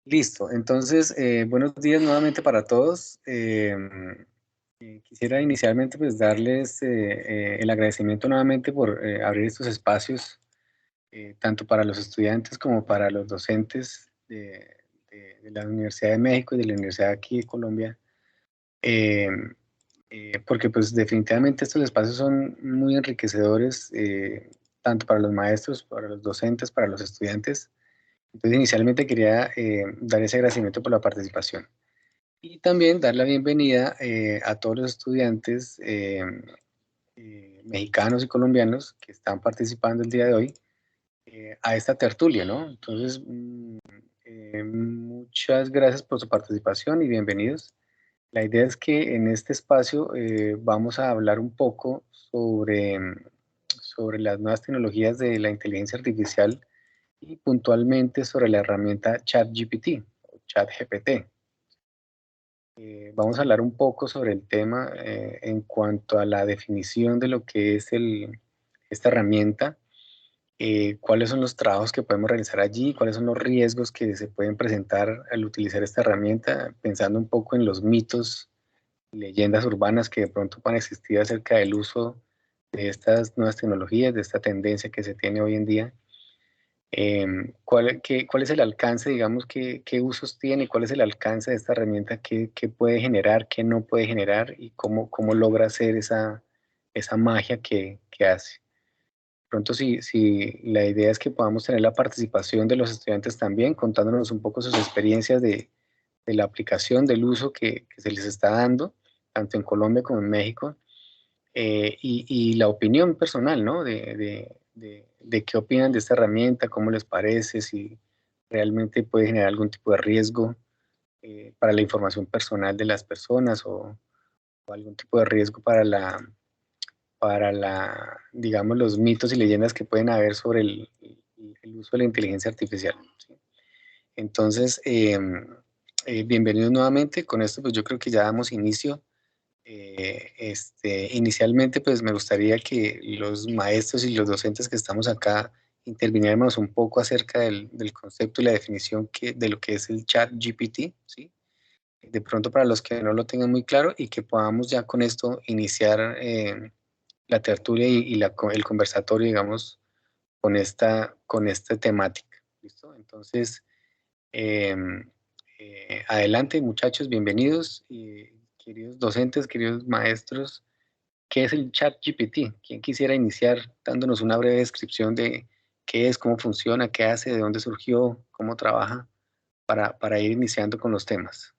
Listo, entonces, buenos días nuevamente para todos. Quisiera inicialmente pues darles el agradecimiento nuevamente por abrir estos espacios, tanto para los estudiantes como para los docentes de la Universidad de México y de la Universidad aquí de Colombia, eh, porque pues definitivamente estos espacios son muy enriquecedores, tanto para los maestros, para los docentes, para los estudiantes. Entonces, inicialmente quería dar ese agradecimiento por la participación y también dar la bienvenida a todos los estudiantes mexicanos y colombianos que están participando el día de hoy a esta tertulia, ¿no? Entonces, muchas gracias por su participación y bienvenidos. La idea es que en este espacio vamos a hablar un poco sobre las nuevas tecnologías de la inteligencia artificial y puntualmente sobre la herramienta ChatGPT o ChatGPT. Vamos a hablar un poco sobre el tema en cuanto a la definición de lo que es esta herramienta, cuáles son los trabajos que podemos realizar allí, cuáles son los riesgos que se pueden presentar al utilizar esta herramienta, pensando un poco en los mitos y leyendas urbanas que de pronto puedan existir acerca del uso de estas nuevas tecnologías, de esta tendencia que se tiene hoy en día. ¿Cuál es el alcance, digamos, qué usos tiene, cuál es el alcance de esta herramienta, qué puede generar, qué no puede generar y cómo logra hacer esa magia que hace? Pronto, si la idea es que podamos tener la participación de los estudiantes también, contándonos un poco sus experiencias de la aplicación, del uso que se les está dando, tanto en Colombia como en México, y la opinión personal, ¿no? De qué opinan de esta herramienta, cómo les parece, si realmente puede generar algún tipo de riesgo para la información personal de las personas o algún tipo de riesgo digamos, los mitos y leyendas que pueden haber sobre el uso de la inteligencia artificial, ¿sí? Entonces, bienvenidos nuevamente. Con esto, pues yo creo que ya damos inicio. Inicialmente, pues me gustaría que los maestros y los docentes que estamos acá interviniéramos un poco acerca del concepto y la definición de lo que es el chat GPT, ¿sí? De pronto para los que no lo tengan muy claro y que podamos ya con esto iniciar la tertulia el conversatorio, digamos, con esta temática, ¿listo? Entonces, eh, adelante muchachos, bienvenidos, queridos docentes, queridos maestros. ¿Qué es el chat GPT? ¿Quién quisiera iniciar dándonos una breve descripción de qué es, cómo funciona, qué hace, de dónde surgió, cómo trabaja, para ir iniciando con los temas?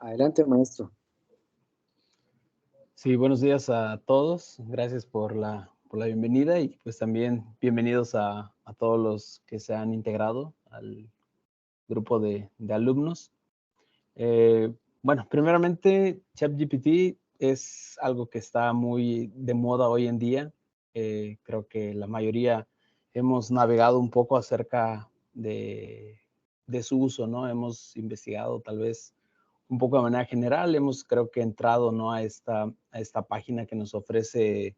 Adelante, maestro. Sí, buenos días a todos. Gracias por la bienvenida y pues también bienvenidos a todos los que se han integrado al grupo de alumnos. Bueno, primeramente, ChatGPT es algo que está muy de moda hoy en día. Creo que la mayoría hemos navegado un poco acerca de su uso, ¿no? Hemos investigado tal vez un poco de manera general, hemos creo que entrado, ¿no? a esta página que nos ofrece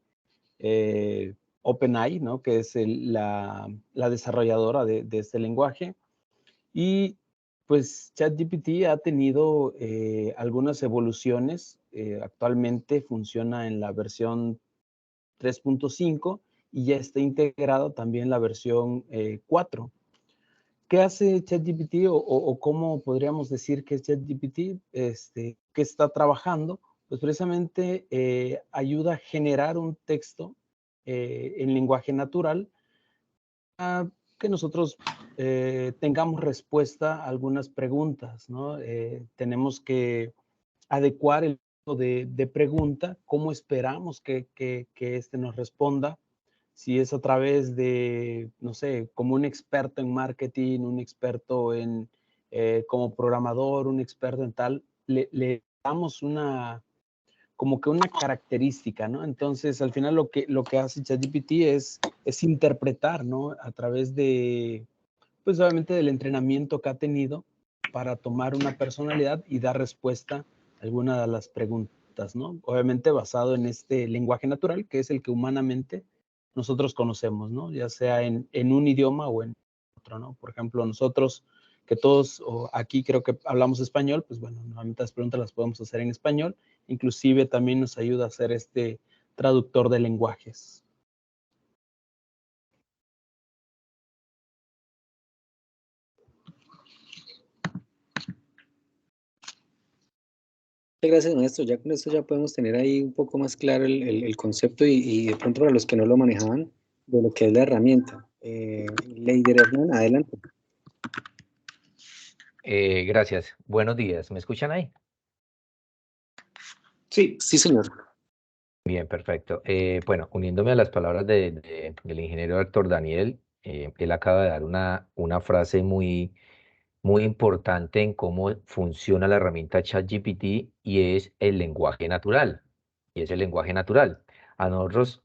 OpenAI, ¿no? Que es la desarrolladora de este lenguaje. Y pues ChatGPT ha tenido algunas evoluciones. Actualmente funciona en la versión 3.5 y ya está integrada también la versión 4. ¿Qué hace ChatGPT o cómo podríamos decir que es ChatGPT? ¿Qué está trabajando? Pues precisamente ayuda a generar un texto en lenguaje natural a que nosotros tengamos respuesta a algunas preguntas, ¿no? Tenemos que adecuar el tipo de pregunta, cómo esperamos que éste nos responda, si es a través de, no sé, como un experto en marketing, un experto en, como programador, un experto en tal, le damos una, como que una característica, ¿no? Entonces, al final lo que hace ChatGPT es interpretar, ¿no? A través de, pues obviamente del entrenamiento que ha tenido para tomar una personalidad y dar respuesta a alguna de las preguntas respuestas, ¿no? Obviamente basado en este lenguaje natural, que es el que humanamente nosotros conocemos, ¿no? Ya sea en un idioma o en otro, ¿no? Por ejemplo, nosotros que todos aquí creo que hablamos español, pues bueno, normalmente las preguntas las podemos hacer en español, inclusive también nos ayuda a hacer este traductor de lenguajes. Muchas gracias, maestro. Ya con esto ya podemos tener ahí un poco más claro el concepto y de pronto para los que no lo manejaban, de lo que es la herramienta. Leider Hernán, adelante. Gracias. Buenos días. ¿Me escuchan ahí? Sí, sí, señor. Bien, perfecto. Bueno, uniéndome a las palabras del ingeniero Héctor Daniel, él acaba de dar una frase muy importante en cómo funciona la herramienta ChatGPT y es el lenguaje natural. Y es el lenguaje natural. A nosotros,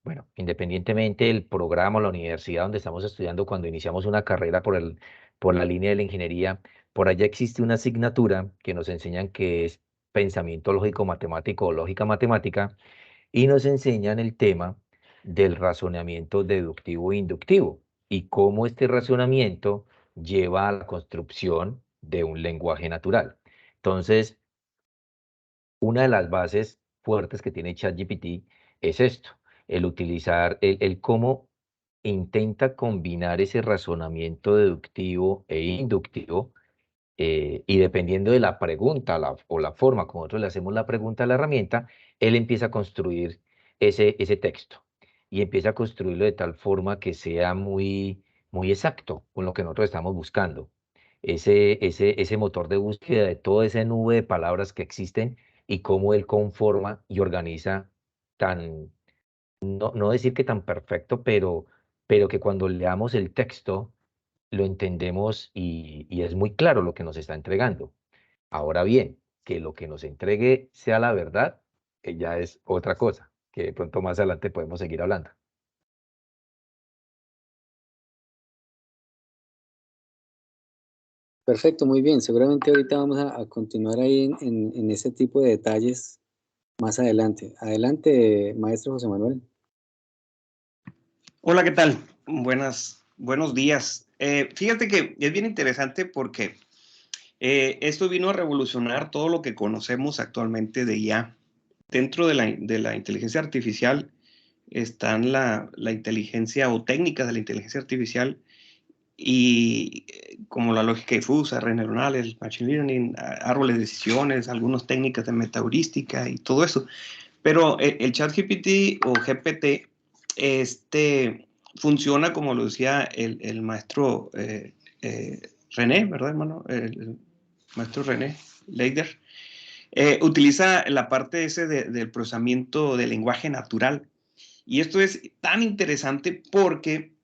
bueno, independientemente del programa o la universidad donde estamos estudiando, cuando iniciamos una carrera por la línea de la ingeniería, por allá existe una asignatura que nos enseñan que es pensamiento lógico matemático o lógica matemática y nos enseñan el tema del razonamiento deductivo e inductivo y cómo este razonamiento lleva a la construcción de un lenguaje natural. Entonces, una de las bases fuertes que tiene ChatGPT es esto, el utilizar, el cómo intenta combinar ese razonamiento deductivo e inductivo y dependiendo de la pregunta o la forma como nosotros le hacemos la pregunta a la herramienta, él empieza a construir ese texto y empieza a construirlo de tal forma que sea muy exacto con lo que nosotros estamos buscando. Ese motor de búsqueda de toda esa nube de palabras que existen y cómo él conforma y organiza tan, no decir que tan perfecto, pero que cuando leamos el texto lo entendemos y es muy claro lo que nos está entregando. Ahora bien, que lo que nos entregue sea la verdad, ya es otra cosa, que de pronto más adelante podemos seguir hablando. Perfecto, muy bien. Seguramente ahorita vamos a continuar ahí en ese tipo de detalles más adelante. Adelante, maestro José Manuel. Hola, ¿qué tal? Buenos días. Fíjate que es bien interesante porque esto vino a revolucionar todo lo que conocemos actualmente de IA. Dentro de la inteligencia artificial están la inteligencia o técnicas de la inteligencia artificial y como la lógica difusa, redes neuronales, machine learning, árboles de decisiones, algunas técnicas de metaheurística y todo eso. Pero el ChatGPT o GPT funciona como lo decía el maestro René, ¿verdad, hermano? El maestro René Leider. Utiliza la parte del procesamiento del lenguaje natural. Y esto es tan interesante porque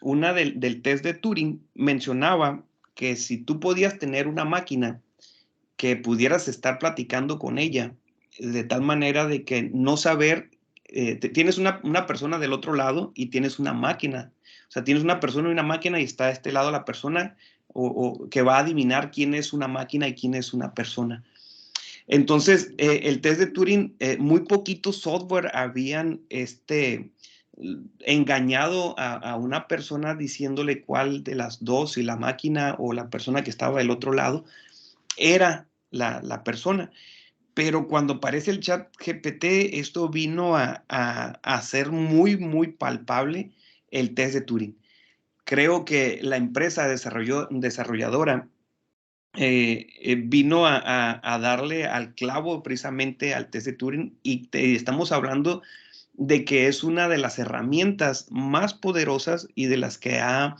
una del test de Turing mencionaba que si tú podías tener una máquina que pudieras estar platicando con ella de tal manera de que no saber, tienes una persona del otro lado y tienes una máquina. O sea, tienes una persona y una máquina y está de este lado la persona o que va a adivinar quién es una máquina y quién es una persona. Entonces, el test de Turing, muy poquito software habían engañado a una persona diciéndole cuál de las dos, si la máquina o la persona que estaba del otro lado, era la persona. Pero cuando aparece el chat GPT, esto vino a hacer muy palpable el test de Turing. Creo que la empresa desarrolladora vino a darle al clavo precisamente al test de Turing y estamos hablando de que es una de las herramientas más poderosas y de las que ha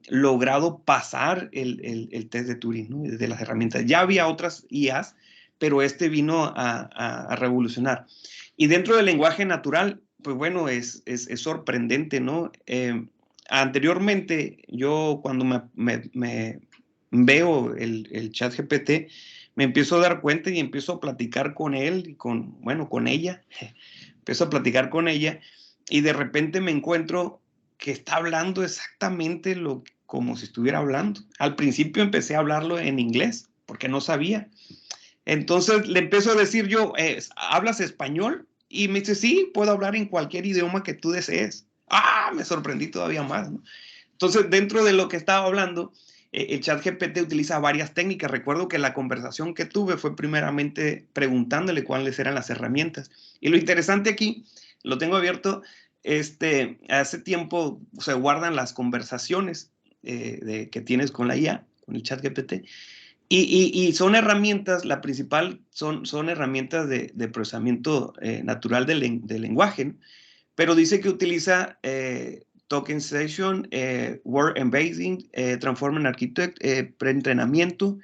logrado pasar el test de Turing, ¿no? De las herramientas. Ya había otras IAs, pero vino a revolucionar. Y dentro del lenguaje natural, pues bueno, es sorprendente, ¿no? Anteriormente, yo cuando me veo el chat GPT, me empiezo a dar cuenta y empiezo a platicar con él y con ella. Empiezo a platicar con ella y de repente me encuentro que está hablando exactamente como si estuviera hablando. Al principio empecé a hablarlo en inglés porque no sabía. Entonces le empiezo a decir yo, ¿hablas español? Y me dice, sí, puedo hablar en cualquier idioma que tú desees. ¡Ah! Me sorprendí todavía más, ¿no? Entonces, dentro de lo que estaba hablando, el ChatGPT utiliza varias técnicas. Recuerdo que la conversación que tuve fue primeramente preguntándole cuáles eran las herramientas. Y lo interesante aquí, lo tengo abierto, hace tiempo se guardan las conversaciones que tienes con la IA, con el ChatGPT. Y son herramientas, la principal son herramientas de procesamiento natural del lenguaje, ¿no? Pero dice que utiliza tokenization, word embedding, transformer architect, preentrenamiento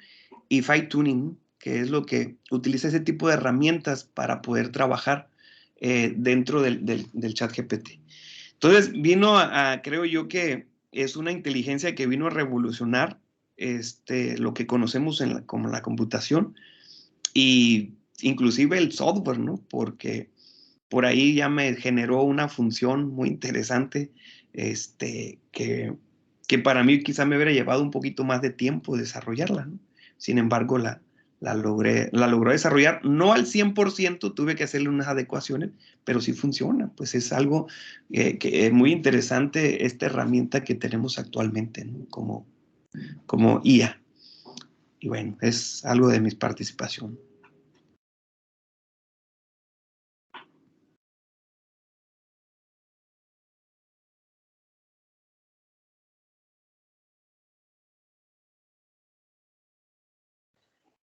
y fine tuning, que es lo que utiliza ese tipo de herramientas para poder trabajar dentro del chat GPT. Entonces vino creo yo que es una inteligencia que vino a revolucionar lo que conocemos como la computación y inclusive el software, ¿no? Porque por ahí ya me generó una función muy interesante, que para mí quizá me hubiera llevado un poquito más de tiempo desarrollarla, ¿no? Sin embargo, la logré desarrollar, no al 100%, tuve que hacerle unas adecuaciones, pero sí funciona, pues es algo que es muy interesante esta herramienta que tenemos actualmente, ¿no? Como IA. Y bueno, es algo de mi participación.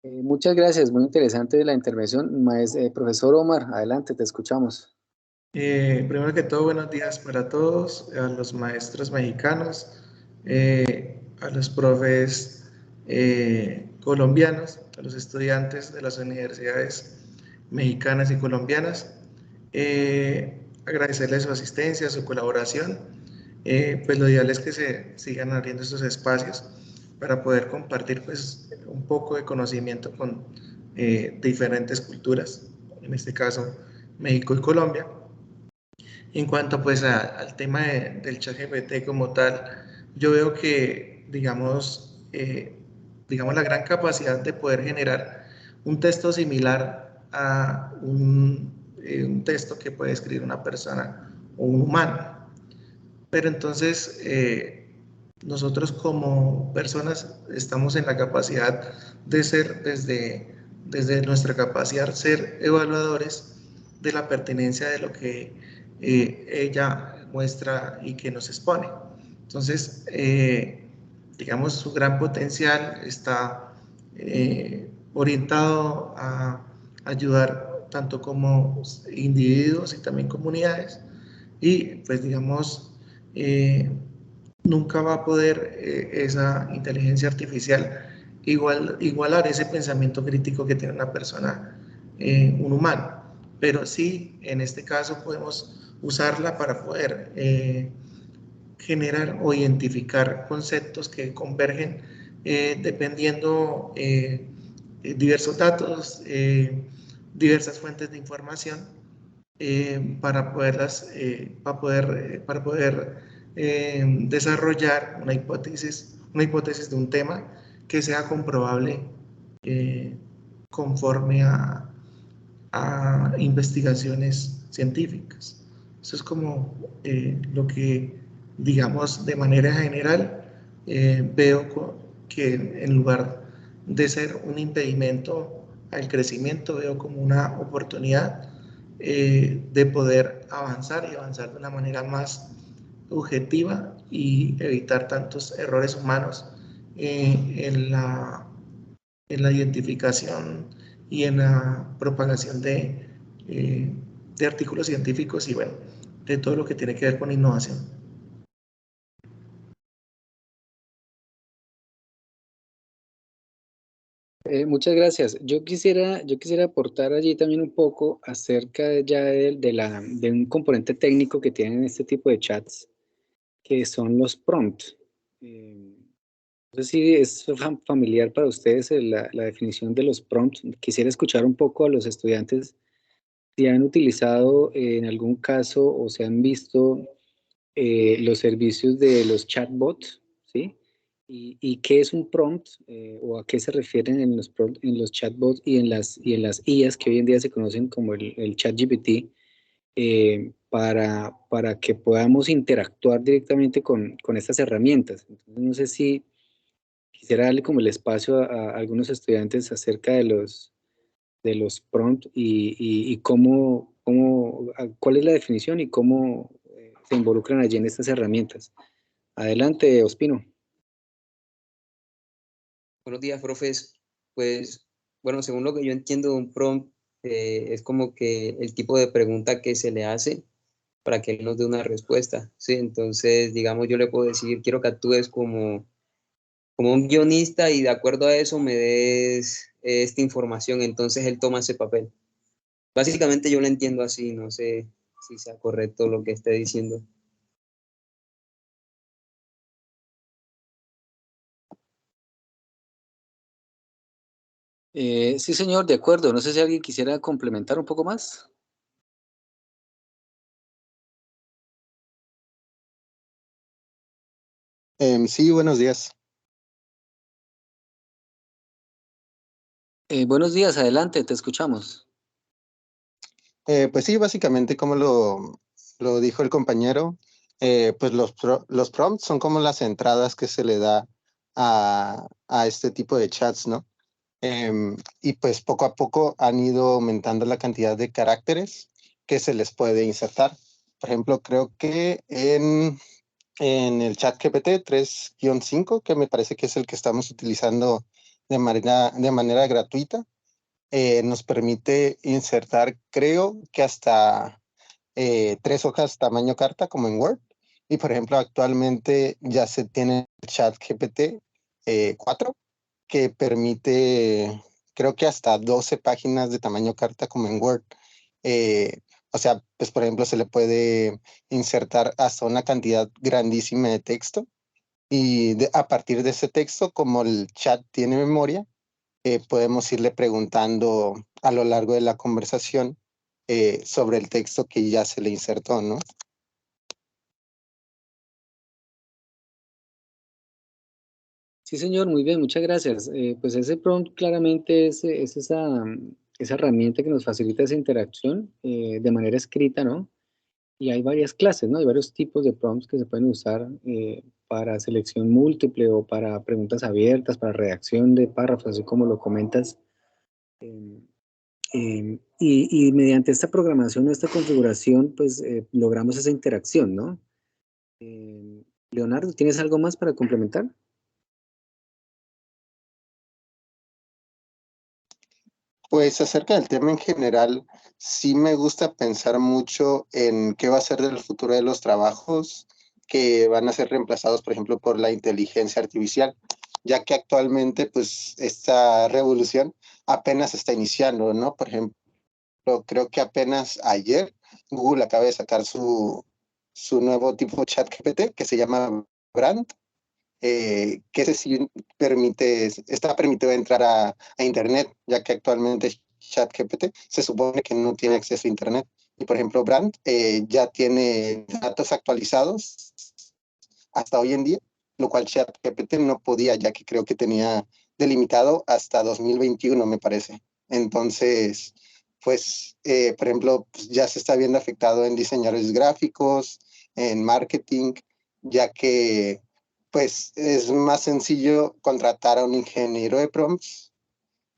Muchas gracias, muy interesante la intervención. Profesor Omar, adelante, te escuchamos. Primero que todo, buenos días para todos, a los maestros mexicanos, a los profes colombianos, a los estudiantes de las universidades mexicanas y colombianas. Agradecerles su asistencia, su colaboración. Pues lo ideal es que se sigan abriendo estos espacios para poder compartir pues un poco de conocimiento con diferentes culturas, en este caso México y Colombia. En cuanto pues al tema del ChatGPT como tal, yo veo que digamos la gran capacidad de poder generar un texto similar a un texto que puede escribir una persona o un humano. Pero entonces nosotros como personas estamos en la capacidad de ser, desde nuestra capacidad, ser evaluadores de la pertinencia de lo que ella muestra y que nos expone. Entonces, digamos, su gran potencial está orientado a ayudar tanto como individuos y también comunidades. Y pues digamos, nunca va a poder esa inteligencia artificial igualar ese pensamiento crítico que tiene una persona, un humano. Pero sí, en este caso podemos usarla para poder generar o identificar conceptos que convergen dependiendo diversos datos, diversas fuentes de información para poder desarrollar una hipótesis de un tema que sea comprobable conforme a investigaciones científicas. Eso es como lo que, digamos, de manera general, veo que en lugar de ser un impedimento al crecimiento, veo como una oportunidad de poder avanzar y avanzar de una manera más objetiva y evitar tantos errores humanos en la identificación y en la propagación de artículos científicos y bueno, de todo lo que tiene que ver con innovación. Muchas gracias. Yo quisiera aportar allí también un poco acerca de un componente técnico que tienen este tipo de chats, que son los prompts. No sé si es familiar para ustedes la definición de los prompts. Quisiera escuchar un poco a los estudiantes si han utilizado en algún caso o se han visto los servicios de los chatbots, ¿sí? ¿Y qué es un prompt o a qué se refieren en en los chatbots y en las IAs que hoy en día se conocen como el ChatGPT para que podamos interactuar directamente con estas herramientas? Entonces, no sé si quisiera darle como el espacio a algunos estudiantes acerca de los prompts y cuál es la definición y cómo se involucran allí en estas herramientas. Adelante, Ospino. Buenos días, profes. Pues, bueno, según lo que yo entiendo, un prompt es como que el tipo de pregunta que se le hace para que él nos dé una respuesta, ¿sí? Entonces, digamos, yo le puedo decir, quiero que actúes como un guionista y de acuerdo a eso me des esta información, entonces él toma ese papel. Básicamente yo lo entiendo así, no sé si sea correcto lo que esté diciendo. Sí, señor, de acuerdo. No sé si alguien quisiera complementar un poco más. Sí, buenos días. Buenos días, adelante, te escuchamos. Pues sí, básicamente como lo dijo el compañero, pues los prompts son como las entradas que se le da a este tipo de chats, ¿no? Y pues poco a poco han ido aumentando la cantidad de caracteres que se les puede insertar. Por ejemplo, creo que en el chat GPT 3-5, que me parece que es el que estamos utilizando de manera gratuita, nos permite insertar, creo que hasta 3 hojas tamaño carta, como en Word. Y por ejemplo, actualmente ya se tiene el chat GPT 4, que permite, creo que hasta 12 páginas de tamaño carta, como en Word. Eh, o sea, pues por ejemplo, se le puede insertar hasta una cantidad grandísima de texto. Y a partir de ese texto, como el chat tiene memoria, podemos irle preguntando a lo largo de la conversación sobre el texto que ya se le insertó, ¿no? Sí, señor, muy bien, muchas gracias. Pues ese prompt claramente es esa herramienta que nos facilita esa interacción de manera escrita, ¿no? Y hay varias clases, ¿no? Hay varios tipos de prompts que se pueden usar para selección múltiple o para preguntas abiertas, para redacción de párrafos, así como lo comentas. Em, y mediante esta programación o esta configuración, pues logramos esa interacción, ¿no? Leonardo, ¿tienes algo más para complementar? Pues acerca del tema en general, sí me gusta pensar mucho en qué va a ser del futuro de los trabajos que van a ser reemplazados, por ejemplo, por la inteligencia artificial, ya que actualmente, pues, esta revolución apenas está iniciando, ¿no? Por ejemplo, creo que apenas ayer Google acaba de sacar su nuevo tipo chat GPT que se llama Brand, que ese sí está permitido entrar a Internet, ya que actualmente ChatGPT se supone que no tiene acceso a Internet. Y por ejemplo, Brand ya tiene datos actualizados hasta hoy en día, lo cual ChatGPT no podía, ya que creo que tenía delimitado hasta 2021, me parece. Entonces, pues, por ejemplo, pues ya se está viendo afectado en diseñadores gráficos, en marketing, ya que pues es más sencillo contratar a un ingeniero de prompts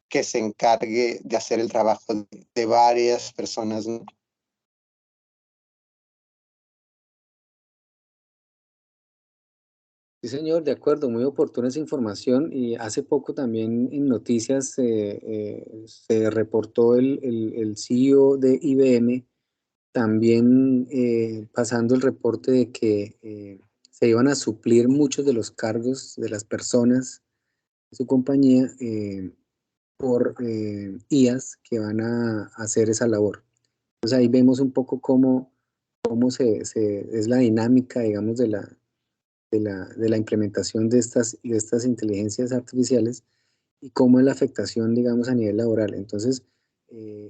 que se encargue de hacer el trabajo de varias personas, ¿no? Sí, señor, de acuerdo, muy oportuna esa información y hace poco también en noticias se reportó el CEO de IBM también pasando el reporte de que se iban a suplir muchos de los cargos de las personas de su compañía por IAs que van a hacer esa labor. Entonces ahí vemos un poco cómo es la dinámica, digamos, de la implementación de estas inteligencias artificiales y cómo es la afectación, digamos, a nivel laboral. Entonces,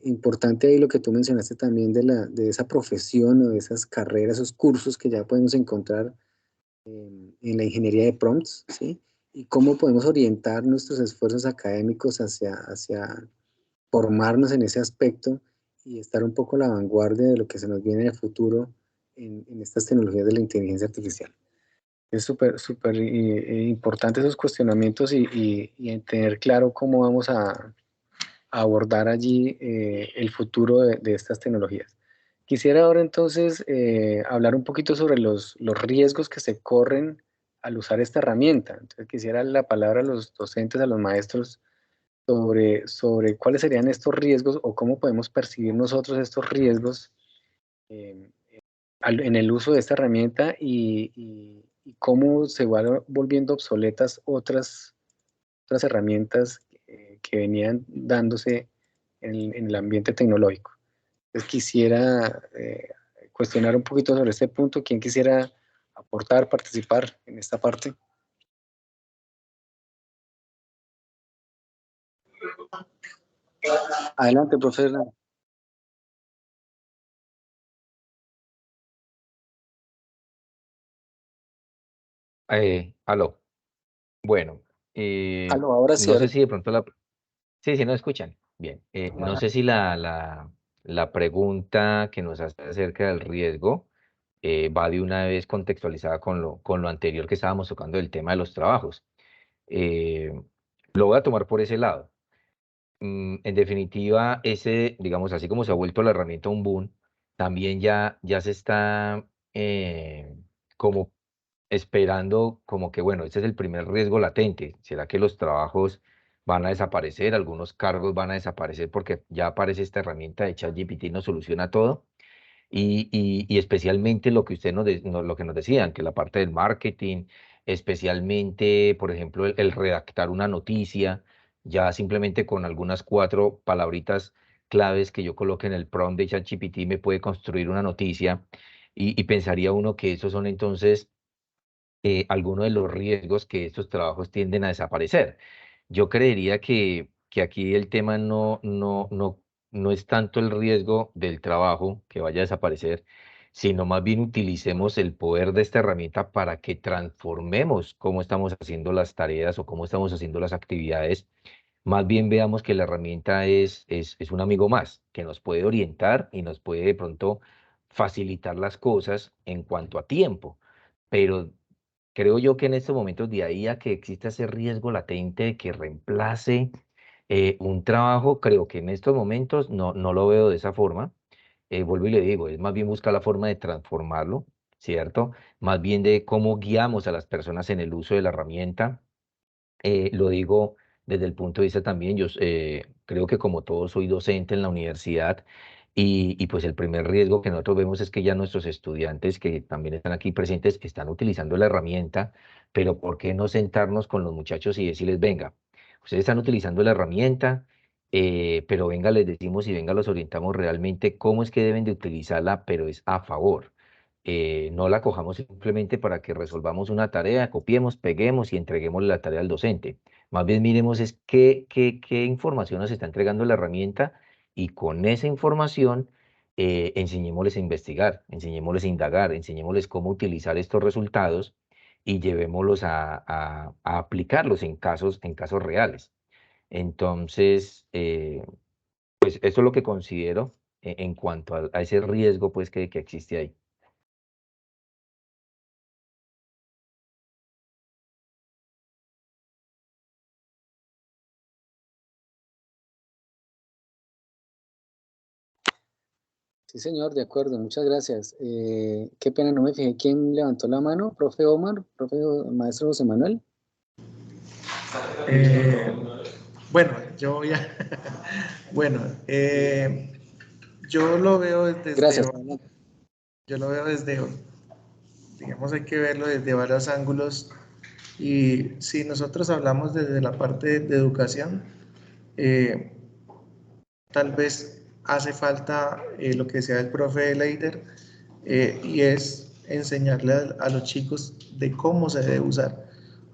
importante ahí lo que tú mencionaste también de esa profesión o de esas carreras, esos cursos que ya podemos encontrar en la ingeniería de prompts, ¿sí? y cómo podemos orientar nuestros esfuerzos académicos hacia formarnos en ese aspecto y estar un poco a la vanguardia de lo que se nos viene en el futuro en estas tecnologías de la inteligencia artificial. Es súper importante esos cuestionamientos y tener claro cómo vamos a abordar allí el futuro de estas tecnologías. Quisiera ahora entonces hablar un poquito sobre los riesgos que se corren al usar esta herramienta. Entonces quisiera la palabra a los docentes, a los maestros, sobre cuáles serían estos riesgos o cómo podemos percibir nosotros estos riesgos en el uso de esta herramienta y cómo se van volviendo obsoletas otras herramientas que venían dándose en el ambiente tecnológico. Entonces quisiera cuestionar un poquito sobre este punto. ¿Quién quisiera aportar, participar en esta parte? Adelante, profe Hernán. Aló. Bueno, Aló, ahora sí. no sé si de pronto la... Sí, sí, no escuchan. Bien, no sé si la pregunta que nos hace acerca del riesgo va de una vez contextualizada con lo anterior que estábamos tocando del tema de los trabajos. Lo voy a tomar por ese lado. En definitiva, digamos, así como se ha vuelto la herramienta un boom, también ya se está como esperando como que, bueno, este es el primer riesgo latente. ¿Será que los trabajos van a desaparecer? Algunos cargos van a desaparecer porque ya aparece esta herramienta de ChatGPT, nos soluciona todo. Y especialmente lo que lo que nos decían, que la parte del marketing, especialmente, por ejemplo, el redactar una noticia, ya simplemente con algunas 4 palabritas claves que yo coloque en el prompt de ChatGPT me puede construir una noticia y pensaría uno que esos son entonces algunos de los riesgos que estos trabajos tienden a desaparecer. Yo creería que aquí el tema no es tanto el riesgo del trabajo que vaya a desaparecer, sino más bien utilicemos el poder de esta herramienta para que transformemos cómo estamos haciendo las tareas o cómo estamos haciendo las actividades. Más bien veamos que la herramienta es un amigo más, que nos puede orientar y nos puede de pronto facilitar las cosas en cuanto a tiempo. Pero creo yo que en estos momentos de ahí a que exista ese riesgo latente de que reemplace un trabajo, creo que en estos momentos no lo veo de esa forma. Vuelvo y le digo, es más bien buscar la forma de transformarlo, ¿cierto? Más bien de cómo guiamos a las personas en el uso de la herramienta. Lo digo desde el punto de vista también, yo creo que como todos soy docente en la universidad y pues el primer riesgo que nosotros vemos es que ya nuestros estudiantes que también están aquí presentes están utilizando la herramienta, pero ¿por qué no sentarnos con los muchachos y decirles, venga, ustedes están utilizando la herramienta, pero venga, les decimos y venga, los orientamos realmente cómo es que deben de utilizarla, pero es a favor? No la cojamos simplemente para que resolvamos una tarea, copiemos, peguemos y entreguemos la tarea al docente. Más bien miremos es qué información nos está entregando la herramienta y con esa información enseñémosles a investigar, enseñémosles a indagar, enseñémosles cómo utilizar estos resultados y llevémoslos a aplicarlos en casos reales. Entonces, pues eso es lo que considero en cuanto a ese riesgo pues, que existe ahí. Sí, señor, de acuerdo, muchas gracias. Qué pena, no me fijé quién levantó la mano, profe Omar, maestro José Manuel. Bueno, yo ya, bueno, yo lo veo desde, Gracias. yo lo veo desde, digamos, hay que verlo desde varios ángulos. Y si nosotros hablamos desde la parte de educación, tal vez hace falta lo que sea el profe Leider, y es enseñarle a los chicos de cómo se debe usar,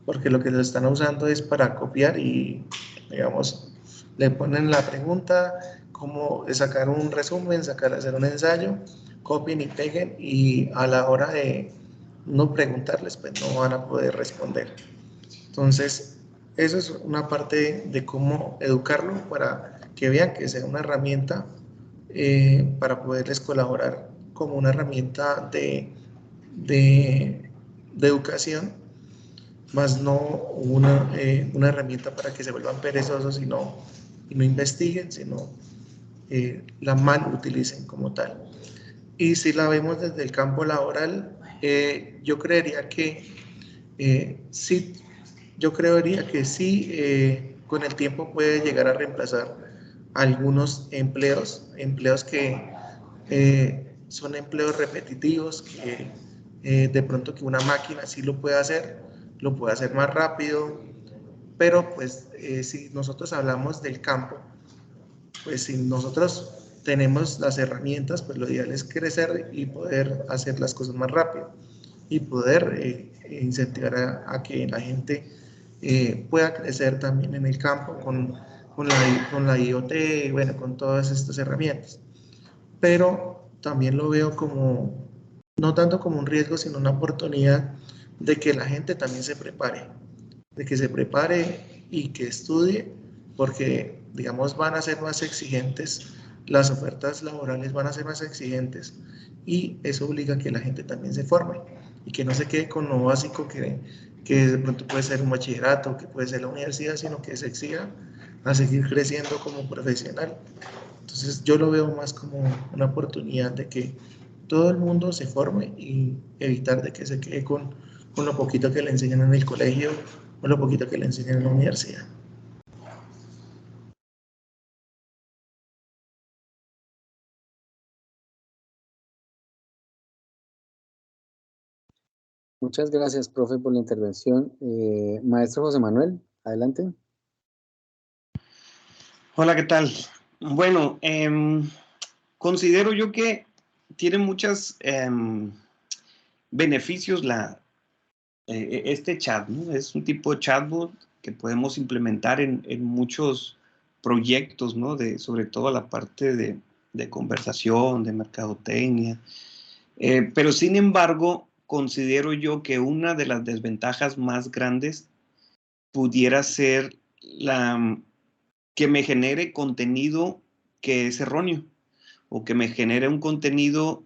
porque lo que lo están usando es para copiar y, digamos, le ponen la pregunta, cómo sacar un resumen, hacer un ensayo, copien y peguen, y a la hora de no preguntarles, pues no van a poder responder. Entonces, eso es una parte de cómo educarlo para que vean que sea una herramienta para poderles colaborar como una herramienta de educación, más no una herramienta para que se vuelvan perezosos y no investiguen, sino la mal utilicen como tal. Y si la vemos desde el campo laboral, yo creería que sí, con el tiempo puede llegar a reemplazar algunos empleos que son empleos repetitivos, que de pronto que una máquina sí lo puede hacer más rápido, pero pues si nosotros hablamos del campo, pues si nosotros tenemos las herramientas, pues lo ideal es crecer y poder hacer las cosas más rápido y poder incentivar a que la gente pueda crecer también en el campo con la IoT, bueno, con todas estas herramientas. Pero también lo veo como, no tanto como un riesgo, sino una oportunidad de que la gente también se prepare, y que estudie, porque, digamos, van a ser más exigentes, las ofertas laborales van a ser más exigentes, y eso obliga a que la gente también se forme, y que no se quede con lo básico que de pronto puede ser un bachillerato, que puede ser la universidad, sino que se exija a seguir creciendo como profesional. Entonces yo lo veo más como una oportunidad de que todo el mundo se forme y evitar de que se quede con lo poquito que le enseñan en el colegio o lo poquito que le enseñan en la universidad. Muchas gracias, profe, por la intervención. Maestro José Manuel, adelante. Hola, ¿qué tal? Bueno, considero yo que tiene muchos beneficios este chat, ¿no? Es un tipo de chatbot que podemos implementar en muchos proyectos, ¿no? Sobre todo la parte de conversación, de mercadotecnia. Pero sin embargo, considero yo que una de las desventajas más grandes pudiera ser que me genere contenido que es erróneo o que me genere un contenido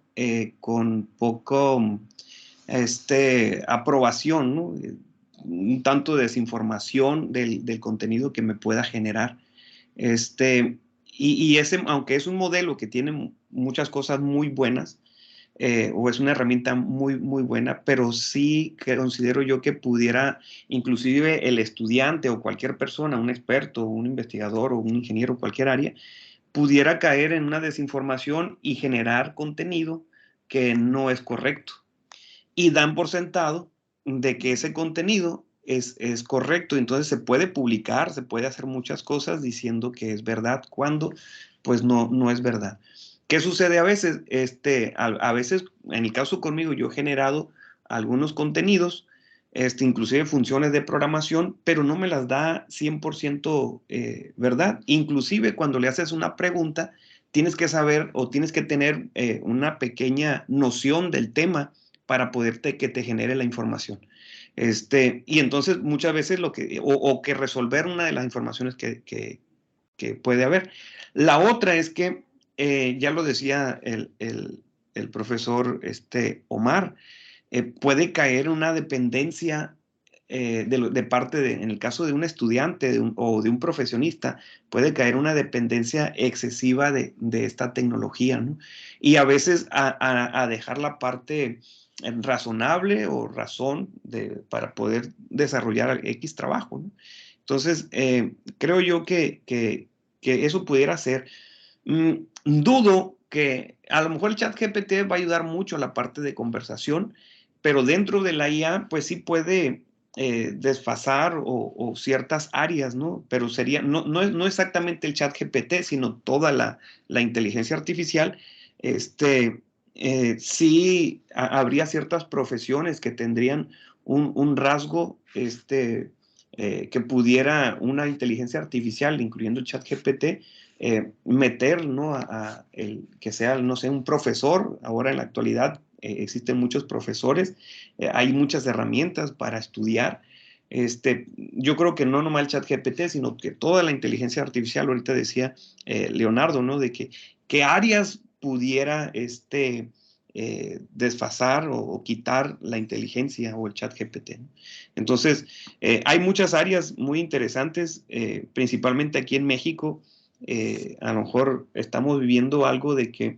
con poco aprobación, ¿no? Un tanto de desinformación del contenido que me pueda generar. Y ese, aunque es un modelo que tiene muchas cosas muy buenas, o es una herramienta muy, muy buena, pero sí que considero yo que pudiera, inclusive el estudiante o cualquier persona, un experto, un investigador o un ingeniero, cualquier área, pudiera caer en una desinformación y generar contenido que no es correcto. Y dan por sentado de que ese contenido es correcto. Entonces se puede publicar, se puede hacer muchas cosas diciendo que es verdad, cuando pues no es verdad. ¿Qué sucede a veces? A veces, en el caso conmigo, yo he generado algunos contenidos, inclusive funciones de programación, pero no me las da 100% verdad. Inclusive cuando le haces una pregunta, tienes que saber o tienes que tener una pequeña noción del tema para que te genere la información. Y entonces muchas veces que resolver una de las informaciones que puede haber. La otra es que, ya lo decía el profesor Omar, puede caer una dependencia de parte en el caso de un estudiante o de un profesionista, puede caer una dependencia excesiva de esta tecnología, ¿no? Y a veces a dejar la parte razonable o razón para poder desarrollar X trabajo, ¿no? Entonces, creo yo que eso pudiera ser. Dudo que a lo mejor el chat GPT va a ayudar mucho a la parte de conversación, pero dentro de la IA, pues sí puede desfasar o ciertas áreas, ¿no? Pero sería, no exactamente el chat GPT, sino toda la inteligencia artificial. Sí habría ciertas profesiones que tendrían un rasgo que pudiera una inteligencia artificial, incluyendo el chat GPT, meter, ¿no? Que sea, no sé, un profesor. Ahora en la actualidad existen muchos profesores, hay muchas herramientas para estudiar. Yo creo que no nomás el chat GPT, sino que toda la inteligencia artificial, ahorita decía Leonardo, ¿no? De que qué áreas pudiera desfasar o quitar la inteligencia o el chat GPT, ¿no? Entonces, hay muchas áreas muy interesantes, principalmente aquí en México. A lo mejor estamos viviendo algo de que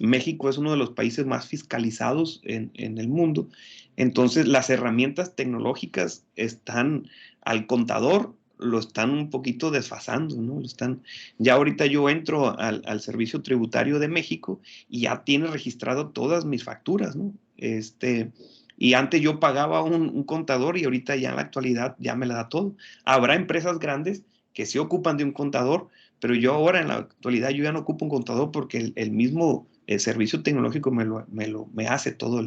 México es uno de los países más fiscalizados en el mundo. Entonces, las herramientas tecnológicas están al contador, lo están un poquito desfasando, ¿no? Ya ahorita yo entro al Servicio Tributario de México y ya tiene registrado todas mis facturas, ¿no? Y antes yo pagaba un contador y ahorita ya en la actualidad ya me la da todo. Habrá empresas grandes que se ocupan de un contador, pero yo ahora en la actualidad yo ya no ocupo un contador porque el mismo servicio tecnológico me hace todo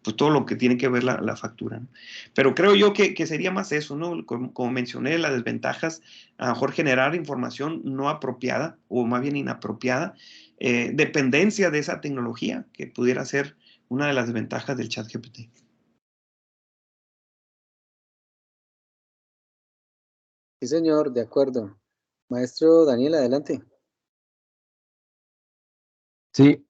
pues todo lo que tiene que ver la factura, ¿no? Pero creo yo que sería más eso, ¿no? Como mencioné, las desventajas, a lo mejor generar información no apropiada o más bien inapropiada, dependencia de esa tecnología, que pudiera ser una de las desventajas del chat GPT. Sí, señor, de acuerdo. Maestro Daniel, adelante. Sí,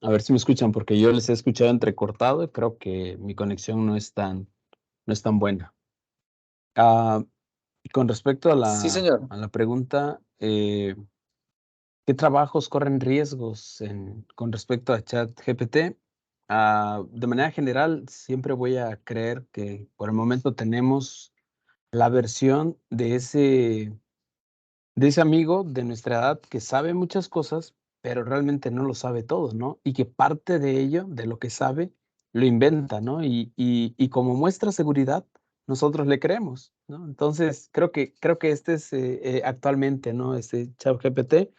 a ver si me escuchan, porque yo les he escuchado entrecortado y creo que mi conexión no es tan buena. Y con respecto Sí, señor. a la pregunta, ¿qué trabajos corren riesgos con respecto a ChatGPT? De manera general, siempre voy a creer que por el momento tenemos la versión de ese amigo de nuestra edad que sabe muchas cosas, pero realmente no lo sabe todo, ¿no? Y que parte de ello, de lo que sabe, lo inventa, ¿no? Y como muestra seguridad, nosotros le creemos, ¿no? Entonces, creo que este es actualmente, ¿no? Este ChatGPT,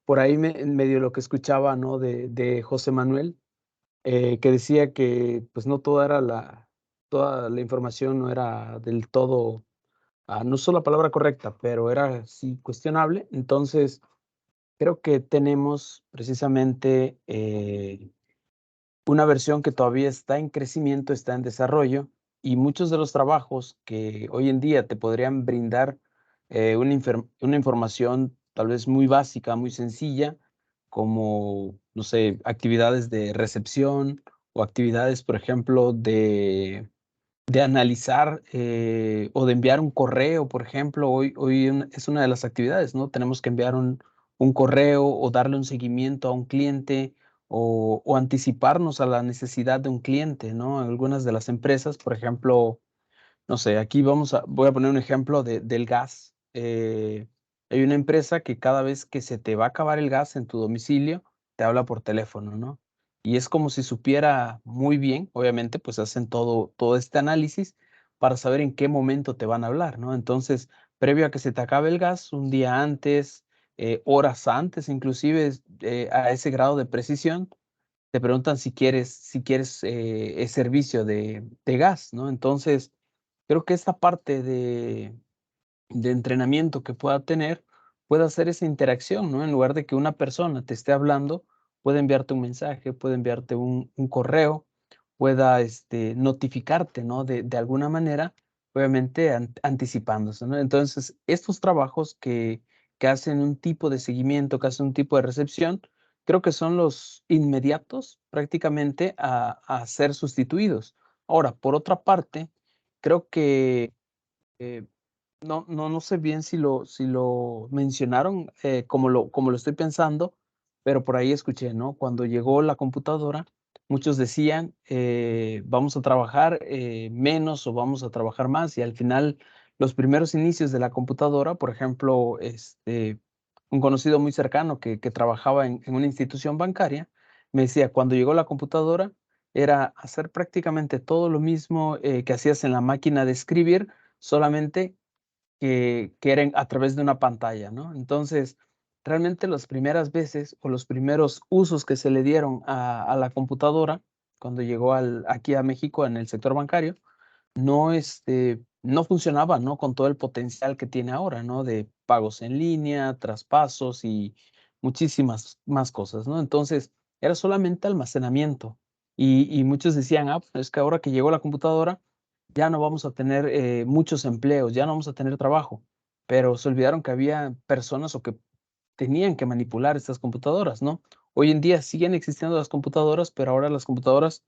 por ahí medio lo que escuchaba, ¿no? De José Manuel, que decía que pues no toda la información no era del todo no usó la palabra correcta, pero era sí cuestionable. Entonces, creo que tenemos precisamente una versión que todavía está en crecimiento, está en desarrollo, y muchos de los trabajos que hoy en día te podrían brindar una información tal vez muy básica, muy sencilla, como, no sé, actividades de recepción o actividades, por ejemplo, de analizar o de enviar un correo, por ejemplo, hoy es una de las actividades, ¿no? Tenemos que enviar un correo o darle un seguimiento a un cliente o anticiparnos a la necesidad de un cliente, ¿no? Algunas de las empresas, por ejemplo, no sé, aquí voy a poner un ejemplo del gas. Hay una empresa que cada vez que se te va a acabar el gas en tu domicilio, te habla por teléfono, ¿no? Y es como si supiera muy bien, obviamente, pues hacen todo este análisis para saber en qué momento te van a hablar, ¿no? Entonces, previo a que se te acabe el gas, un día antes, horas antes, inclusive, a ese grado de precisión, te preguntan si quieres servicio de gas, ¿no? Entonces, creo que esta parte de entrenamiento que pueda tener, puede hacer esa interacción, ¿no? En lugar de que una persona te esté hablando, puede enviarte un mensaje, puede enviarte un correo, pueda notificarte, ¿no? De alguna manera, obviamente anticipándose, ¿no? Entonces, estos trabajos que hacen un tipo de seguimiento, que hacen un tipo de recepción, creo que son los inmediatos prácticamente a ser sustituidos. Ahora, por otra parte, creo que eh, no sé bien si lo mencionaron como lo estoy pensando, pero por ahí escuché, ¿no? Cuando llegó la computadora, muchos decían, vamos a trabajar menos o vamos a trabajar más, y al final los primeros inicios de la computadora, por ejemplo, un conocido muy cercano que trabajaba en una institución bancaria, me decía, cuando llegó la computadora, era hacer prácticamente todo lo mismo que hacías en la máquina de escribir, solamente que eran a través de una pantalla, ¿no? Entonces, realmente las primeras veces o los primeros usos que se le dieron a la computadora cuando llegó aquí a México en el sector bancario, no funcionaba, ¿no? Con todo el potencial que tiene ahora, ¿no? De pagos en línea, traspasos y muchísimas más cosas, ¿no? Entonces, era solamente almacenamiento. Y muchos decían, pues es que ahora que llegó la computadora, ya no vamos a tener muchos empleos, ya no vamos a tener trabajo. Pero se olvidaron que había personas o que tenían que manipular estas computadoras, ¿no? Hoy en día siguen existiendo las computadoras, pero ahora las computadoras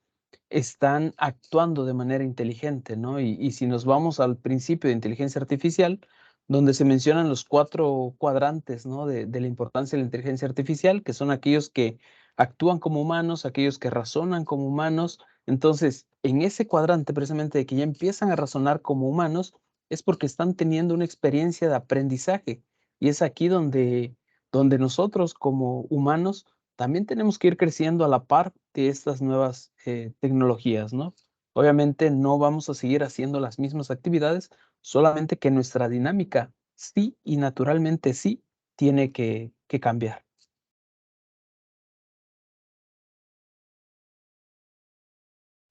están actuando de manera inteligente, ¿no? Y si nos vamos al principio de inteligencia artificial, donde se mencionan los 4 cuadrantes, ¿no? De la importancia de la inteligencia artificial, que son aquellos que actúan como humanos, aquellos que razonan como humanos. Entonces, en ese cuadrante precisamente de que ya empiezan a razonar como humanos, es porque están teniendo una experiencia de aprendizaje. Y es aquí donde nosotros como humanos también tenemos que ir creciendo a la par de estas nuevas tecnologías, ¿no? Obviamente no vamos a seguir haciendo las mismas actividades, solamente que nuestra dinámica sí y naturalmente sí tiene que cambiar.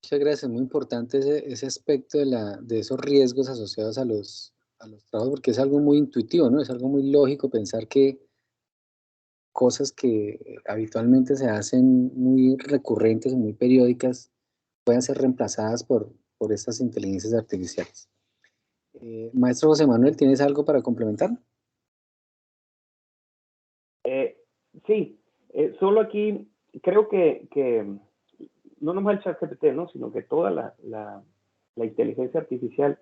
Muchas gracias, muy importante ese aspecto de esos riesgos asociados a los trabajos, porque es algo muy intuitivo, ¿no? Es algo muy lógico pensar que cosas que habitualmente se hacen muy recurrentes o muy periódicas pueden ser reemplazadas por estas inteligencias artificiales. Maestro José Manuel, ¿tienes algo para complementar? Sí, solo aquí creo que no nomás el ChatGPT, ¿no? Sino que toda la inteligencia artificial,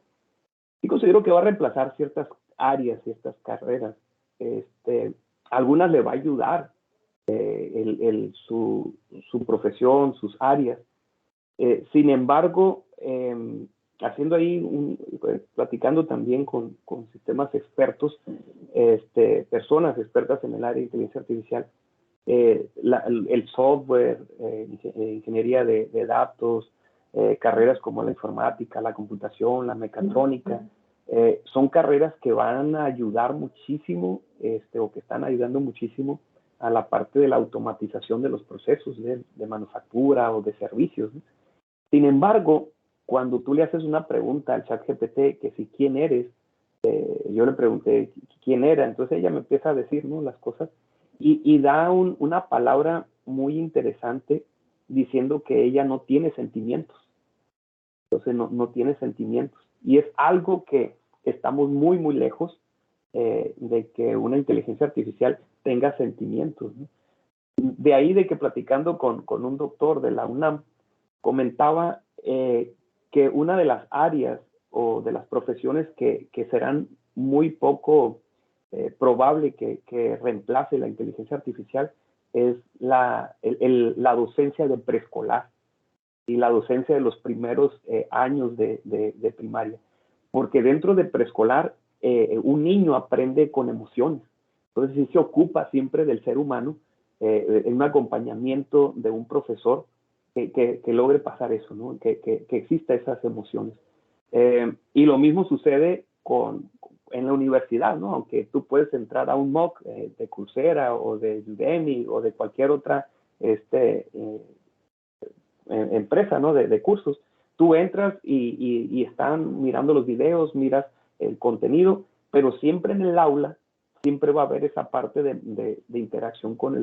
sí considero que va a reemplazar ciertas áreas, ciertas carreras. Algunas le va a ayudar su profesión, sus áreas. Sin embargo, haciendo ahí, platicando también con sistemas expertos, personas expertas en el área de inteligencia artificial, el software, ingeniería de datos, carreras como la informática, la computación, la mecatrónica, son carreras que van a ayudar muchísimo, o que están ayudando muchísimo a la parte de la automatización de los procesos de manufactura o de servicios, ¿no? Sin embargo, cuando tú le haces una pregunta al ChatGPT, que si quién eres, yo le pregunté quién era, entonces ella me empieza a decir, ¿no?, las cosas, y da una palabra muy interesante diciendo que ella no tiene sentimientos. Entonces no tiene sentimientos. Y es algo que estamos muy, muy lejos de que una inteligencia artificial tenga sentimientos, ¿no? De ahí de que platicando con un doctor de la UNAM, comentaba que una de las áreas o de las profesiones que serán muy poco probable que reemplace la inteligencia artificial es la docencia de preescolar y la docencia de los primeros años de primaria. Porque dentro de preescolar, un niño aprende con emociones. Entonces, sí se ocupa siempre del ser humano en un acompañamiento de un profesor que logre pasar eso, ¿no? Que exista esas emociones. Y lo mismo sucede en la universidad, ¿no? Aunque tú puedes entrar a un MOOC de Coursera o de Udemy o de cualquier otra empresa, ¿no? De cursos, tú entras y están mirando los videos, miras el contenido, pero siempre en el aula, siempre va a haber esa parte de interacción con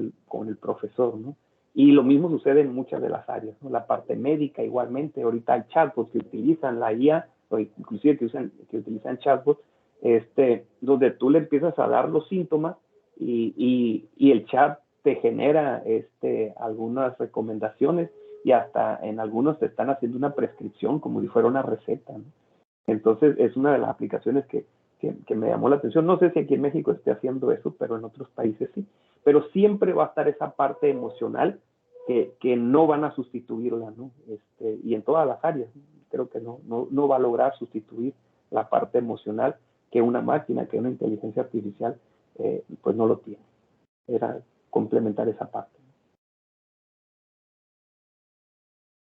el profesor, ¿no? Y lo mismo sucede en muchas de las áreas, ¿no? La parte médica igualmente, ahorita hay chatbots que utilizan la IA, o inclusive que utilizan chatbots, donde tú le empiezas a dar los síntomas y el chat te genera algunas recomendaciones y hasta en algunos te están haciendo una prescripción como si fuera una receta, ¿no? Entonces es una de las aplicaciones que me llamó la atención. No sé si aquí en México esté haciendo eso, pero en otros países sí. Pero siempre va a estar esa parte emocional que no van a sustituirla, ¿no? Y en todas las áreas, ¿no? Creo que no va a lograr sustituir la parte emocional que una máquina, que una inteligencia artificial, pues no lo tiene. Era complementar esa parte.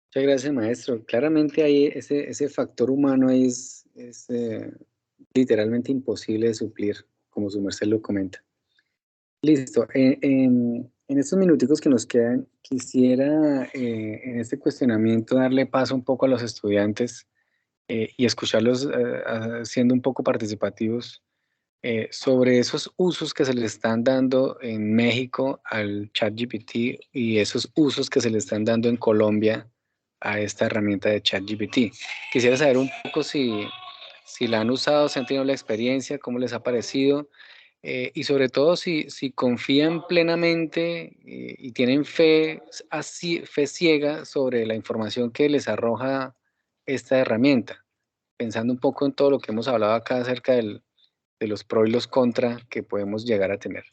Muchas gracias, maestro. Claramente ahí ese factor humano ahí es literalmente imposible de suplir, como su merced lo comenta. Listo. En estos minuticos que nos quedan, quisiera en este cuestionamiento darle paso un poco a los estudiantes y escucharlos siendo un poco participativos sobre esos usos que se le están dando en México al ChatGPT y esos usos que se le están dando en Colombia a esta herramienta de ChatGPT. Quisiera saber un poco si la han usado, si han tenido la experiencia, cómo les ha parecido, y sobre todo si confían plenamente y tienen fe, fe ciega sobre la información que les arroja esta herramienta, pensando un poco en todo lo que hemos hablado acá acerca de los pros y los contra que podemos llegar a tener.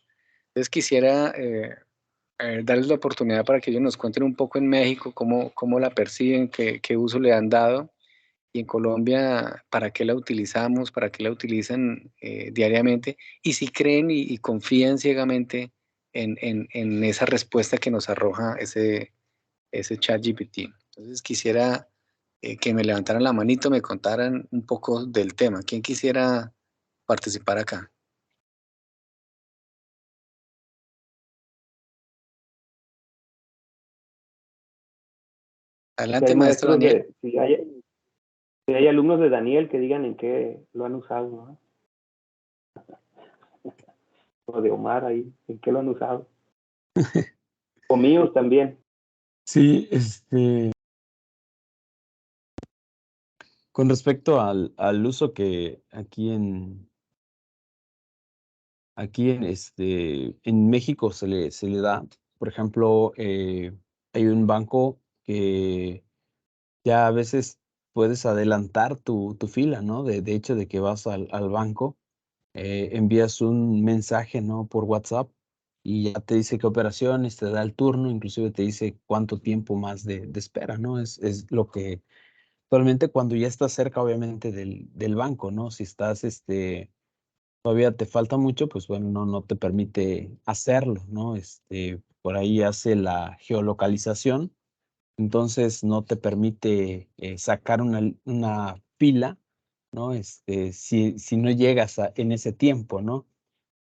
Entonces quisiera darles la oportunidad para que ellos nos cuenten un poco en México cómo la perciben, qué uso le han dado, y en Colombia para qué la utilizamos, para qué la utilizan diariamente, y si creen y confían ciegamente en esa respuesta que nos arroja ese chat GPT. Entonces quisiera que me levantaran la manito, me contaran un poco del tema. ¿Quién quisiera participar acá? Si Adelante, hay maestro maestros Daniel. si hay alumnos de Daniel que digan en qué lo han usado, ¿no? O de Omar ahí, en qué lo han usado. O míos también. Sí, con respecto al uso que en México se le da, por ejemplo, hay un banco que ya a veces puedes adelantar tu fila, ¿no? De hecho, de que vas al banco, envías un mensaje, ¿no? Por WhatsApp y ya te dice qué operaciones, te da el turno, inclusive te dice cuánto tiempo más de espera, ¿no? Es lo que actualmente cuando ya estás cerca, obviamente, del banco, ¿no? Si estás, todavía te falta mucho, pues bueno, no te permite hacerlo, ¿no? Por ahí hace la geolocalización, entonces no te permite sacar una fila, ¿no? Si no llegas en ese tiempo, ¿no?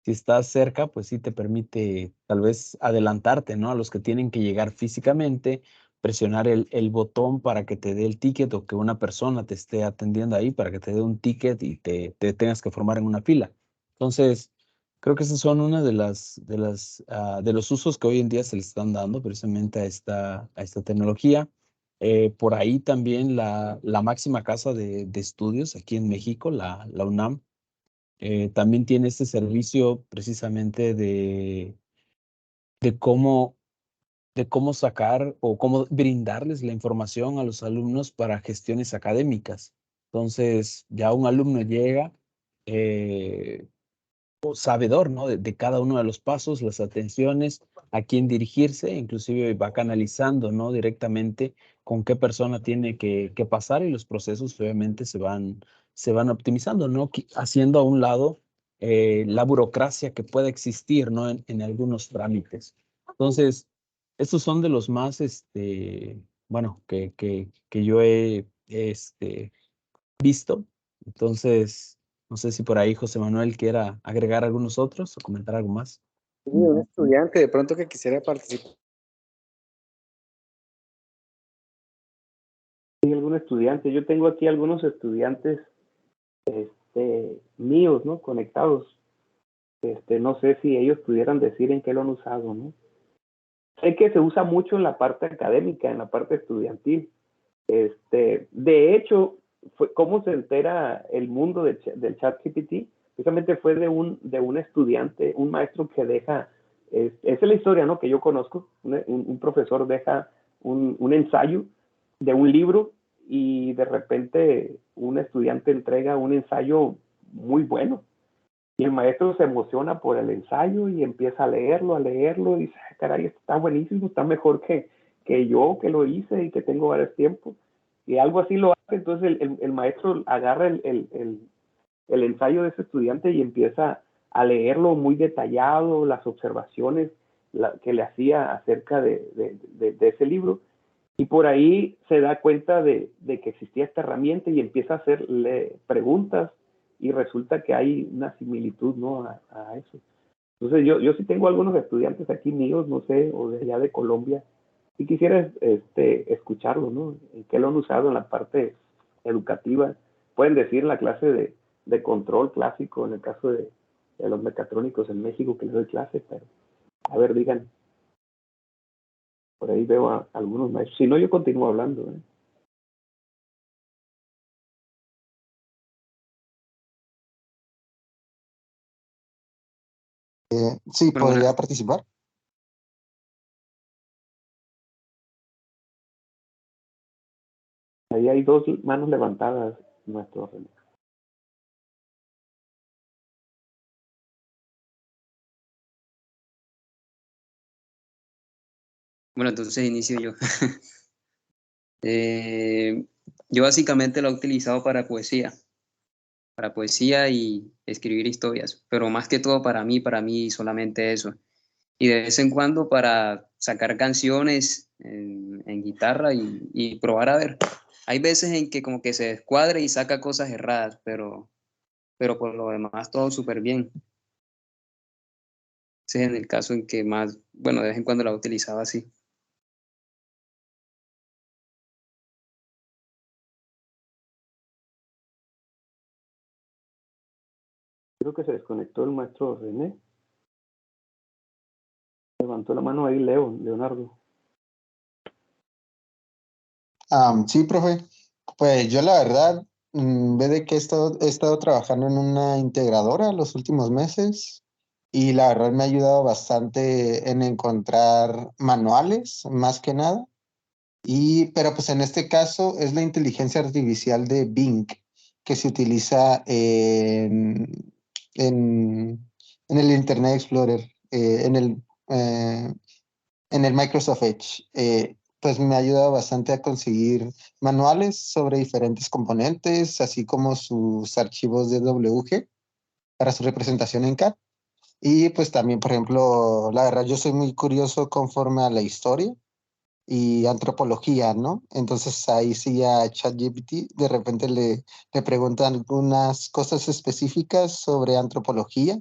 Si estás cerca, pues sí te permite tal vez adelantarte, ¿no? A los que tienen que llegar físicamente, presionar el botón para que te dé el ticket o que una persona te esté atendiendo ahí para que te dé un ticket y te tengas que formar en una fila. Entonces, creo que esas son una de los usos que hoy en día se le están dando precisamente a esta tecnología. Por ahí también la máxima casa de estudios aquí en México, la UNAM, también tiene este servicio precisamente de cómo, de cómo sacar o cómo brindarles la información a los alumnos para gestiones académicas. Entonces, ya un alumno llega sabedor, ¿no? De cada uno de los pasos, las atenciones, a quién dirigirse, inclusive va canalizando, ¿no? Directamente con qué persona tiene que pasar y los procesos obviamente se van optimizando, ¿no? Haciendo a un lado la burocracia que pueda existir, ¿no? En algunos trámites. Entonces, estos son de los más, bueno, que yo he, visto. Entonces, no sé si por ahí José Manuel quiera agregar algunos otros o comentar algo más. Sí, un estudiante de pronto que quisiera participar. ¿Hay algún estudiante? Yo tengo aquí algunos estudiantes míos, ¿no? Conectados. No sé si ellos pudieran decir en qué lo han usado, ¿no? Sé que se usa mucho en la parte académica, en la parte estudiantil. De hecho, cómo se entera el mundo del ChatGPT, precisamente fue de un estudiante, un maestro que deja, esa es la historia, ¿no? Que yo conozco, un profesor deja un ensayo de un libro y de repente un estudiante entrega un ensayo muy bueno y el maestro se emociona por el ensayo y empieza a leerlo y dice, caray, esto está buenísimo, está mejor que yo que lo hice y que tengo varios tiempos. Y algo así lo hace, entonces el maestro agarra el ensayo de ese estudiante y empieza a leerlo muy detallado, las observaciones que le hacía acerca de ese libro. Y por ahí se da cuenta de que existía esta herramienta y empieza a hacerle preguntas y resulta que hay una similitud, ¿no? A eso. Entonces yo sí tengo algunos estudiantes aquí míos, no sé, o de allá de Colombia, y quisiera escucharlo, ¿no? ¿En qué lo han usado en la parte educativa? Pueden decir en la clase de control clásico, en el caso de los mecatrónicos en México, que les doy clase, pero a ver, digan. Por ahí veo a algunos maestros. Si no, yo continúo hablando, ¿eh? Sí, Bueno, podría participar. Ahí hay dos manos levantadas, maestro René. bueno, entonces inicio yo. Yo básicamente lo he utilizado para poesía y escribir historias, pero más que todo para mí solamente eso. Y de vez en cuando para sacar canciones en guitarra y probar a ver. Hay veces en que como que se descuadra y saca cosas erradas, pero por lo demás todo súper bien. Ese es en el caso en que más, bueno, de vez en cuando la he utilizado así. Creo que se desconectó el maestro René. Levantó la mano ahí Leonardo. Sí, profe. Pues yo la verdad, ve de que he estado trabajando en una integradora los últimos meses y la verdad me ha ayudado bastante en encontrar manuales, más que nada. Pero pues en este caso es la inteligencia artificial de Bing que se utiliza en el Internet Explorer, eh, en el Microsoft Edge. Pues me ha ayudado bastante a conseguir manuales sobre diferentes componentes, así como sus archivos de WG para su representación en CAD. Y pues también, por ejemplo, la verdad, yo soy muy curioso conforme a la historia y antropología, ¿no? Entonces ahí sí a ChatGPT de repente le preguntan algunas cosas específicas sobre antropología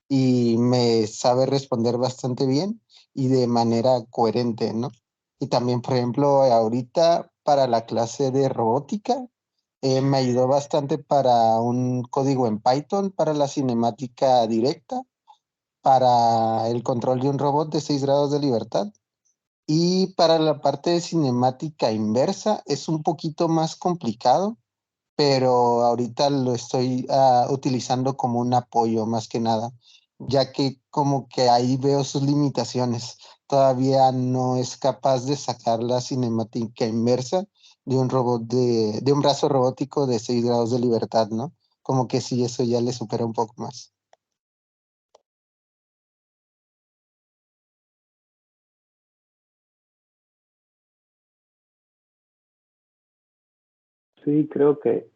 y me sabe responder bastante bien y de manera coherente, ¿no? Y también, por ejemplo, ahorita para la clase de robótica, me ayudó bastante para un código en Python para la cinemática directa, para el control de un robot de 6 grados de libertad. Y para la parte de cinemática inversa es un poquito más complicado, pero ahorita lo estoy utilizando como un apoyo más que nada, ya que como que ahí veo sus limitaciones. Todavía no es capaz de sacar la cinemática inversa de un robot de un brazo robótico de 6 grados de libertad, ¿no? Como que sí, eso ya le supera un poco más. Sí, creo que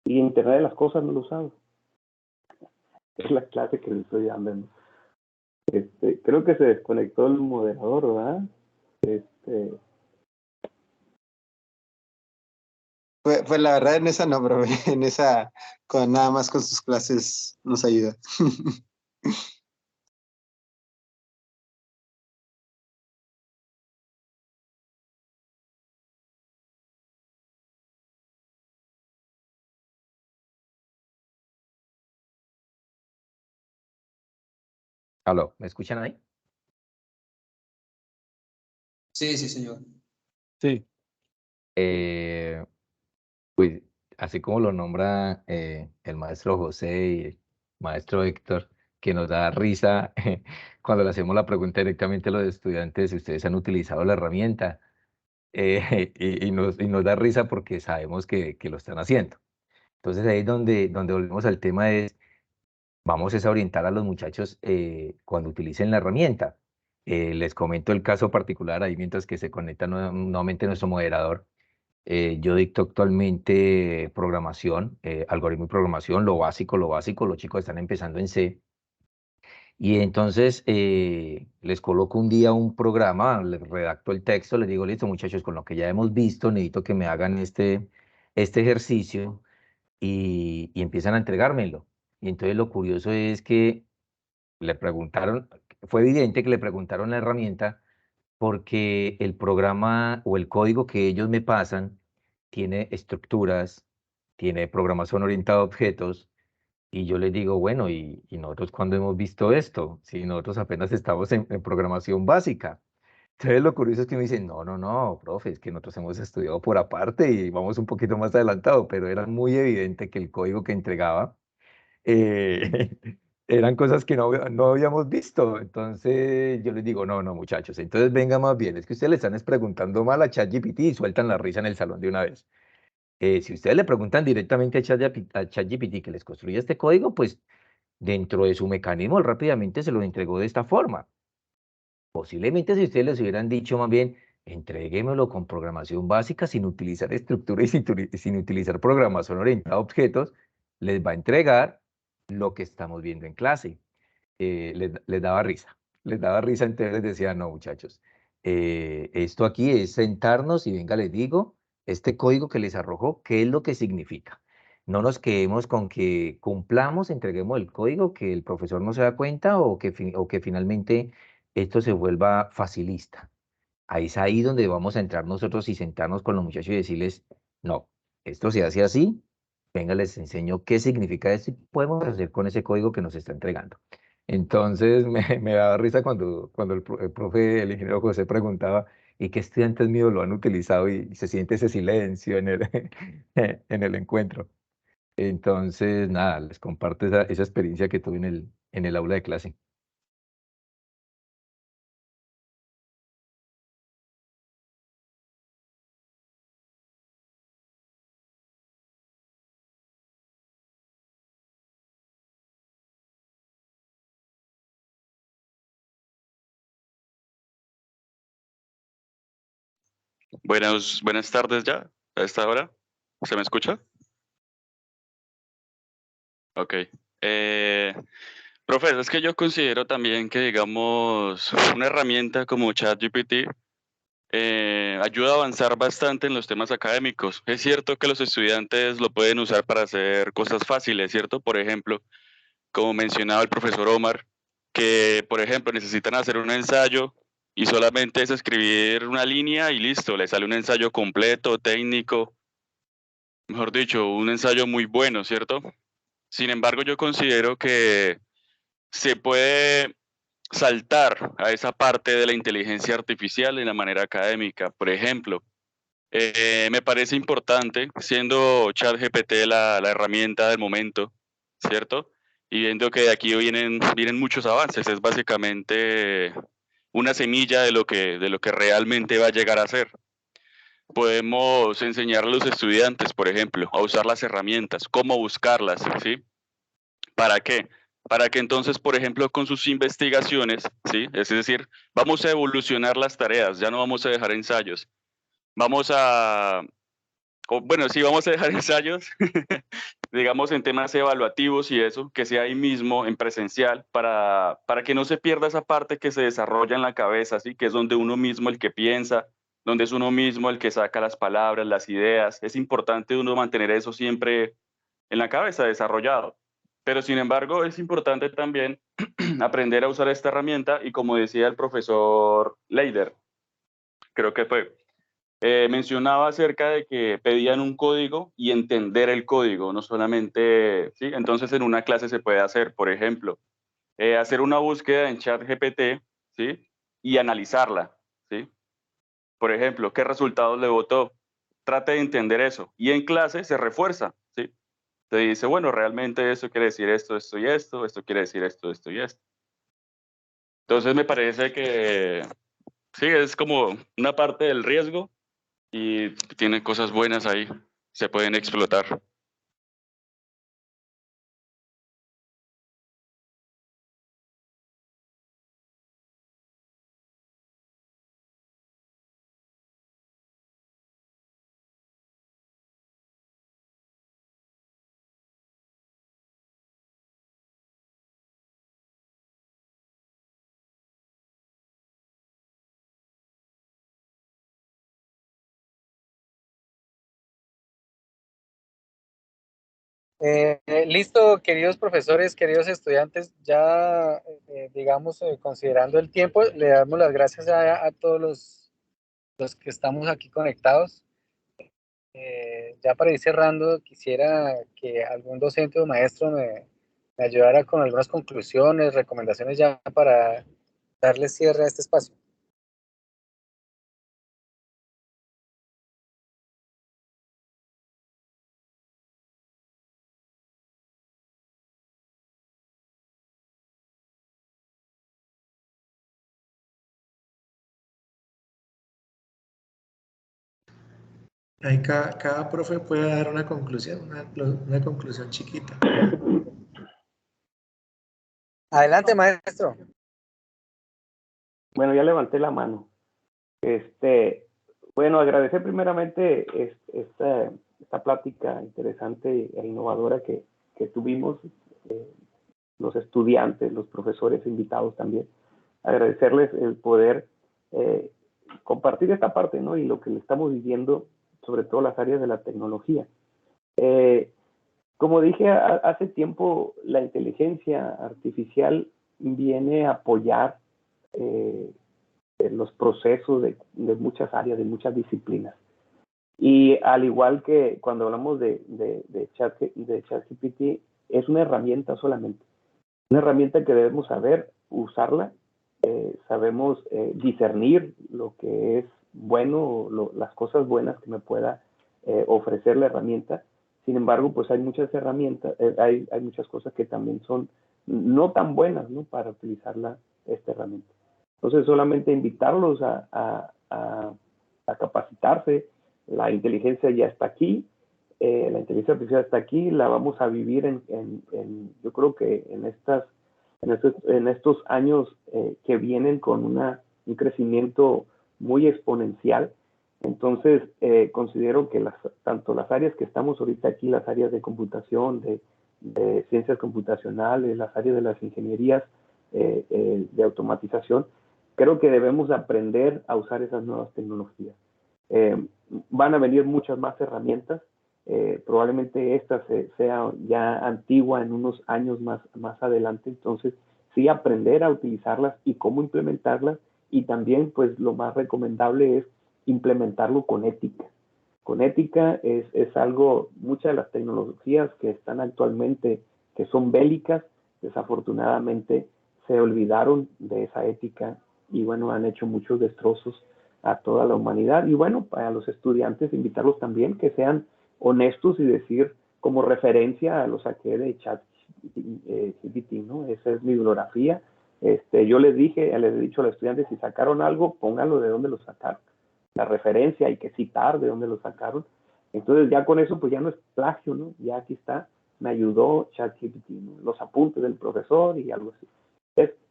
y Internet de las cosas no lo usaba. Es la clase que le estoy dando, ¿no? Creo que se desconectó el moderador, ¿verdad? Pues la verdad en esa no, pero en esa con nada más con sus clases nos ayuda. Aló, ¿me escuchan ahí? Sí, sí, señor. Sí. Pues así como lo nombra el maestro José y el maestro Héctor, que nos da risa cuando le hacemos la pregunta directamente a los estudiantes si ustedes han utilizado la herramienta, y nos da risa porque sabemos que lo están haciendo. Entonces ahí es donde volvemos al tema es, vamos es a orientar a los muchachos cuando utilicen la herramienta. Les comento el caso particular ahí mientras que se conecta nuevamente nuestro moderador. Yo dicto actualmente programación, algoritmo y programación, lo básico, los chicos están empezando en C. Y entonces les coloco un día un programa, les redacto el texto, les digo, listo muchachos, con lo que ya hemos visto, necesito que me hagan este ejercicio y empiezan a entregármelo. Y entonces lo curioso es que le preguntaron, fue evidente que le preguntaron la herramienta porque el programa o el código que ellos me pasan tiene estructuras, tiene programación orientada a objetos, y yo les digo, bueno, ¿y nosotros cuándo hemos visto esto? Si nosotros apenas estamos en programación básica. Entonces lo curioso es que me dicen, no, no, no, profe, es que nosotros hemos estudiado por aparte y vamos un poquito más adelantado, pero era muy evidente que el código que entregaba eh, eran cosas que no habíamos visto. Entonces yo les digo, no, no, muchachos, entonces venga más bien, es que ustedes le están preguntando mal a ChatGPT y sueltan la risa en el salón de una vez. Si ustedes le preguntan directamente a ChatGPT que les construya este código, pues dentro de su mecanismo él rápidamente se lo entregó de esta forma. Posiblemente si ustedes les hubieran dicho más bien, entréguemelo con programación básica sin utilizar estructura y sin utilizar programación orientada a objetos, les va a entregar lo que estamos viendo en clase. Les daba risa, entonces les decía, no muchachos, esto aquí es sentarnos y venga, les digo, este código que les arrojó, ¿qué es lo que significa? No nos quedemos con que cumplamos, entreguemos el código, que el profesor no se da cuenta o que finalmente esto se vuelva facilista. Ahí es ahí donde vamos a entrar nosotros y sentarnos con los muchachos y decirles, no, esto se hace así, venga, les enseño qué significa esto y podemos hacer con ese código que nos está entregando. Entonces me daba risa cuando el profe, el ingeniero José preguntaba, ¿y qué estudiantes míos lo han utilizado? Y se siente ese silencio en en el encuentro. Entonces, nada, les comparto esa experiencia que tuve en el aula de clase. Buenas tardes ya, a esta hora. ¿Se me escucha? Ok. Eh, Profe, es que yo considero también que, digamos, una herramienta como ChatGPT ayuda a avanzar bastante en los temas académicos. Es cierto que los estudiantes lo pueden usar para hacer cosas fáciles, ¿cierto? Por ejemplo, como mencionaba el profesor Omar, que, por ejemplo, necesitan hacer un ensayo y solamente es escribir una línea y listo, le sale un ensayo completo, técnico, mejor dicho, un ensayo muy bueno, ¿cierto? Sin embargo, yo considero que se puede saltar a esa parte de la inteligencia artificial en la manera académica. Por ejemplo, me parece importante, siendo ChatGPT la herramienta del momento, ¿cierto? Y viendo que de aquí vienen muchos avances, es básicamente una semilla de lo que realmente va a llegar a ser. Podemos enseñar a los estudiantes, por ejemplo, a usar las herramientas, cómo buscarlas, ¿sí? ¿Para qué? Para que entonces, por ejemplo, con sus investigaciones, ¿sí? Es decir, vamos a evolucionar las tareas, ya no vamos a dejar ensayos. Vamos a, bueno, sí, vamos a dejar ensayos, digamos, en temas evaluativos y eso, que sea ahí mismo en presencial, para que no se pierda esa parte que se desarrolla en la cabeza, ¿sí? Que es donde uno mismo el que piensa, donde es uno mismo el que saca las palabras, las ideas. Es importante uno mantener eso siempre en la cabeza, desarrollado. Pero sin embargo, es importante también aprender a usar esta herramienta y como decía el profesor Leider, creo que fue, mencionaba acerca de que pedían un código y entender el código, no solamente, ¿sí? Entonces en una clase se puede hacer, por ejemplo, hacer una búsqueda en ChatGPT, ¿sí? Y analizarla, ¿sí? Por ejemplo, ¿qué resultados le botó? Trate de entender eso. Y en clase se refuerza, ¿sí? Te dice, bueno, realmente eso quiere decir esto, esto y esto quiere decir esto, esto y esto. Entonces me parece que sí, es como una parte del riesgo y tiene cosas buenas ahí, se pueden explotar. Listo, queridos profesores, queridos estudiantes, ya digamos, considerando el tiempo, le damos las gracias a todos los que estamos aquí conectados. Ya para ir cerrando, quisiera que algún docente o maestro me ayudara con algunas conclusiones, recomendaciones ya para darle cierre a este espacio. Ahí cada profe puede dar una conclusión, una conclusión chiquita. Adelante, maestro. Bueno, ya levanté la mano. Bueno, agradecer primeramente esta plática interesante e innovadora que tuvimos, los estudiantes, los profesores invitados también. Agradecerles el poder compartir esta parte, ¿no? Y lo que le estamos viviendo, sobre todo las áreas de la tecnología. Como dije hace tiempo, la inteligencia artificial viene a apoyar los procesos de muchas áreas, de muchas disciplinas. Y al igual que cuando hablamos de ChatGPT, es una herramienta solamente. Una herramienta que debemos saber usarla, sabemos discernir lo que es bueno, las cosas buenas que me pueda ofrecer la herramienta. Sin embargo, pues hay muchas herramientas, hay muchas cosas que también son no tan buenas, ¿no? Para utilizar esta herramienta. Entonces, solamente invitarlos a capacitarse. La inteligencia ya está aquí, la inteligencia artificial está aquí, la vamos a vivir yo creo que en estos años que vienen con un crecimiento muy exponencial. Entonces, considero que tanto las áreas que estamos ahorita aquí, las áreas de computación, de ciencias computacionales, las áreas de las ingenierías de automatización, creo que debemos aprender a usar esas nuevas tecnologías. Van a venir muchas más herramientas, probablemente esta sea ya antigua en unos años más adelante, entonces sí aprender a utilizarlas y cómo implementarlas, y también pues lo más recomendable es implementarlo con ética. Con ética es algo, muchas de las tecnologías que están actualmente, que son bélicas, desafortunadamente se olvidaron de esa ética y bueno, han hecho muchos destrozos a toda la humanidad. Y bueno, para los estudiantes, invitarlos también que sean honestos y decir como referencia, lo saqué de ChatGPT, ¿no? Esa es mi bibliografía. Yo les he dicho a los estudiantes, si sacaron algo, pónganlo de dónde lo sacaron. La referencia hay que citar de dónde lo sacaron. Entonces ya con eso pues ya no es plagio, ¿no? Ya aquí está, me ayudó ChatGPT, ¿no? Los apuntes del profesor y algo así.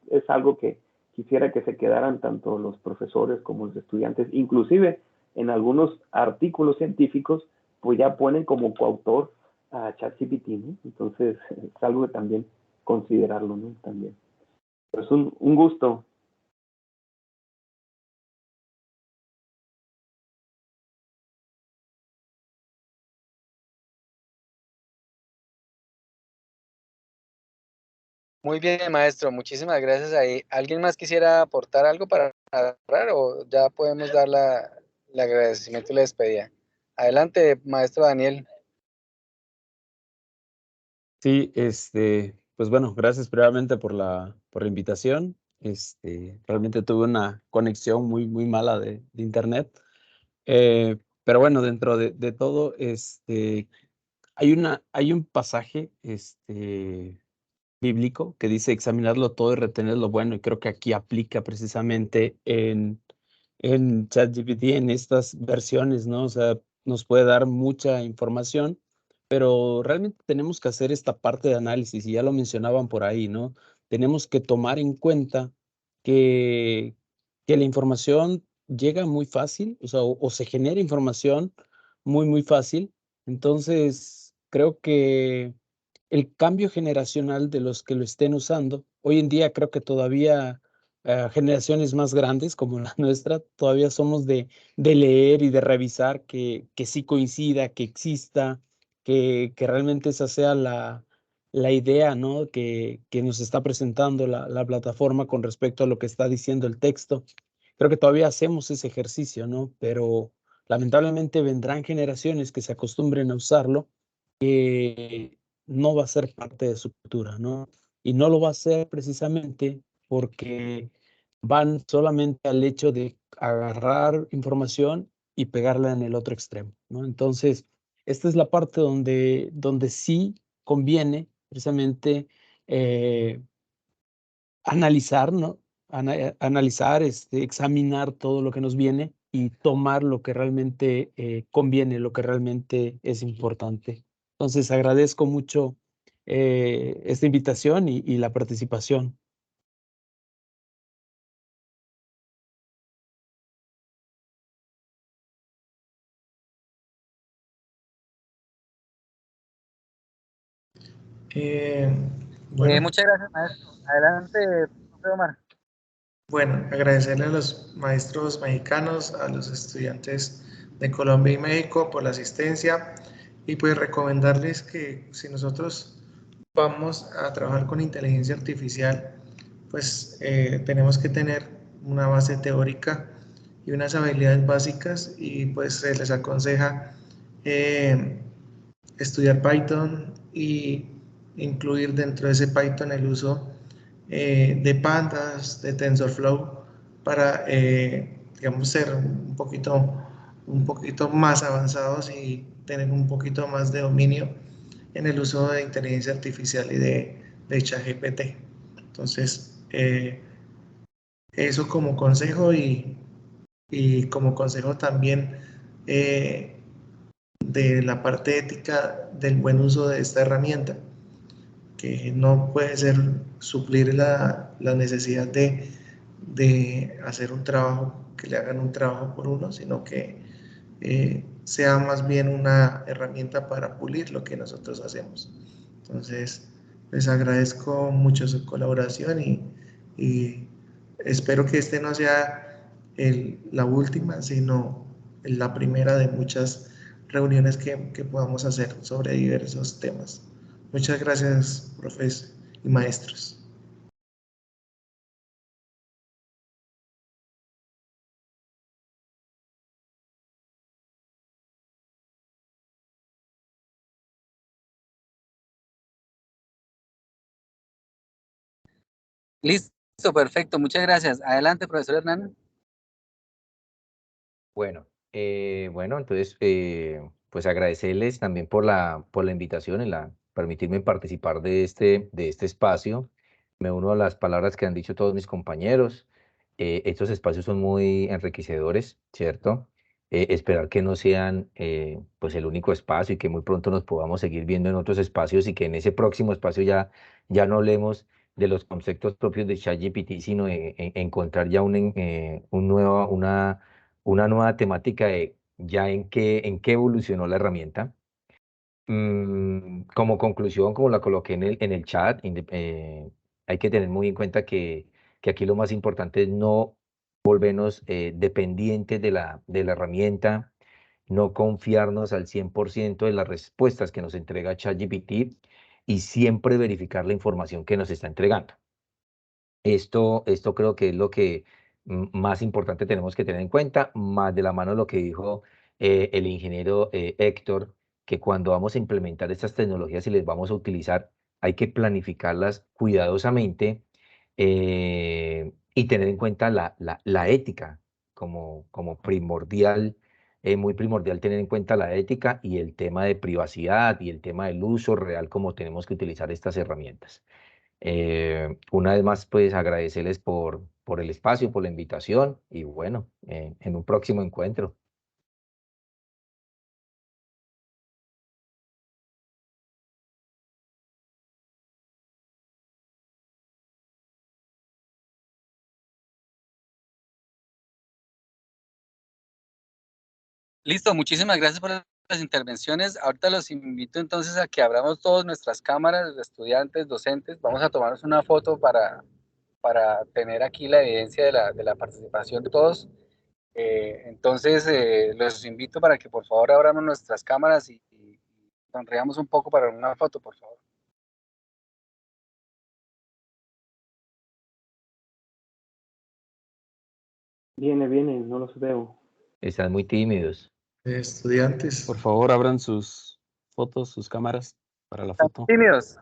Es algo que quisiera que se quedaran tanto los profesores como los estudiantes, inclusive en algunos artículos científicos, pues ya ponen como coautor a ChatGPT, ¿no? Entonces es algo que también considerarlo, ¿no? También. Es un gusto. Muy bien, maestro, muchísimas gracias ahí. ¿Alguien más quisiera aportar algo para narrar o ya podemos dar el agradecimiento y la despedida? Adelante, maestro Daniel. Sí, pues bueno, gracias previamente por la invitación. Realmente tuve una conexión muy mala de internet. Pero bueno, dentro de todo, hay un pasaje, bíblico que dice examinarlo todo y retener lo bueno, y creo que aquí aplica precisamente en ChatGPT, en estas versiones, ¿no? O sea, nos puede dar mucha información, pero realmente tenemos que hacer esta parte de análisis, y ya lo mencionaban por ahí, ¿no? Tenemos que tomar en cuenta que, que la información llega muy fácil, o sea, o se genera información muy fácil. Entonces, creo que el cambio generacional de los que lo estén usando, hoy en día creo que todavía generaciones más grandes como la nuestra, todavía somos de leer y de revisar que sí coincida, que exista, que realmente esa sea la idea, ¿no? Que nos está presentando la plataforma con respecto a lo que está diciendo el texto. Creo que todavía hacemos ese ejercicio, ¿no? Pero lamentablemente vendrán generaciones que se acostumbren a usarlo, que no va a ser parte de su cultura, ¿no? Y no lo va a hacer precisamente porque van solamente al hecho de agarrar información y pegarla en el otro extremo, ¿no? Entonces, esta es la parte donde sí conviene precisamente analizar, ¿no? Analizar, examinar todo lo que nos viene y tomar lo que realmente conviene, lo que realmente es importante. Entonces, agradezco mucho esta invitación y la participación. Bueno, Muchas gracias, maestro. Adelante, profe Omar. bueno, agradecerle a los maestros mexicanos, a los estudiantes de Colombia y México por la asistencia y pues recomendarles que si nosotros vamos a trabajar con inteligencia artificial, pues tenemos que tener una base teórica y unas habilidades básicas y pues se les aconseja eh, estudiar Python y incluir dentro de ese Python el uso de pandas, de TensorFlow, para, digamos, ser un poquito más avanzados y tener un poquito más de dominio en el uso de inteligencia artificial y de ChatGPT. Entonces, eso como consejo y como consejo también de la parte ética del buen uso de esta herramienta, que no puede ser suplir la necesidad de hacer un trabajo, que le hagan un trabajo por uno, sino que sea más bien una herramienta para pulir lo que nosotros hacemos. Entonces, les agradezco mucho su colaboración y espero que este no sea la última, sino la primera de muchas reuniones que podamos hacer sobre diversos temas. Muchas gracias, profes y maestros. Listo, perfecto. Muchas gracias. Adelante, profesor Hernán. Bueno, entonces, pues agradecerles también por la invitación y permitirme participar de este espacio. Me uno a las palabras que han dicho todos mis compañeros. Estos espacios son muy enriquecedores, ¿cierto? Esperar que no sean pues el único espacio y que muy pronto nos podamos seguir viendo en otros espacios y que en ese próximo espacio ya no hablemos de los conceptos propios de ChatGPT, sino encontrar ya una nueva temática de ya en qué evolucionó la herramienta. Como conclusión, como la coloqué en el chat, hay que tener muy en cuenta que aquí lo más importante es no volvernos dependientes de la herramienta, no confiarnos al 100% de las respuestas que nos entrega ChatGPT y siempre verificar la información que nos está entregando. Esto creo que es lo que más importante tenemos que tener en cuenta, más de la mano de lo que dijo el ingeniero Héctor, que cuando vamos a implementar estas tecnologías y les vamos a utilizar, hay que planificarlas cuidadosamente y tener en cuenta la ética como primordial, muy primordial tener en cuenta la ética y el tema de privacidad y el tema del uso real como tenemos que utilizar estas herramientas. Una vez más, pues agradecerles por el espacio, por la invitación y bueno, en un próximo encuentro. Listo, muchísimas gracias por las intervenciones. Ahorita los invito entonces a que abramos todas nuestras cámaras de estudiantes, docentes. Vamos a tomarnos una foto para tener aquí la evidencia de la participación de todos. Entonces, los invito para que por favor abramos nuestras cámaras y sonriamos un poco para una foto, por favor. Viene, no los veo. Están muy tímidos. Estudiantes. Por favor, abran sus fotos, sus cámaras para la ¿Están foto. tímidos?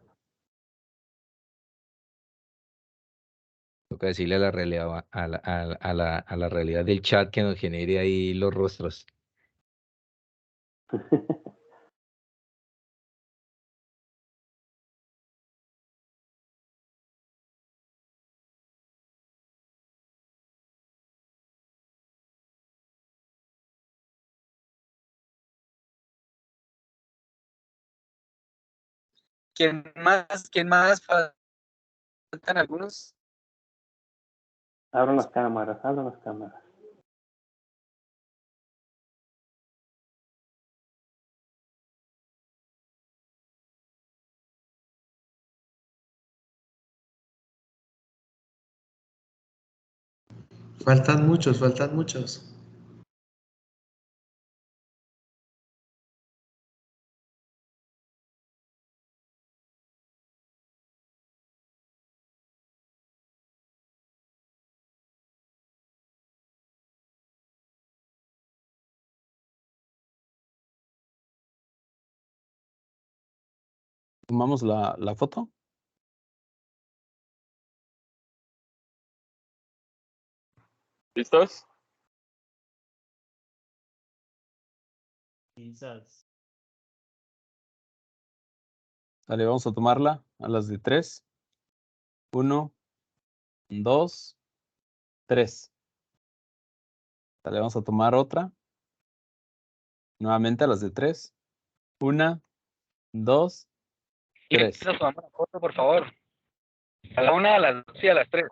Toca decirle a la realidad, a la realidad del chat que nos genere ahí los rostros. ¿Quién más? ¿Quién más? ¿Faltan algunos? Abran las cámaras, abran las cámaras. Faltan muchos, faltan muchos. Tomamos la foto. ¿Listos? Quizás. Vale, vamos a tomarla a las de 3. 1, 2, 3. Vale, vamos a tomar otra. Nuevamente a las de 3. 1, 2, 3. Nos tomamos la foto, por favor. A la 1, a las 2 y a las 3.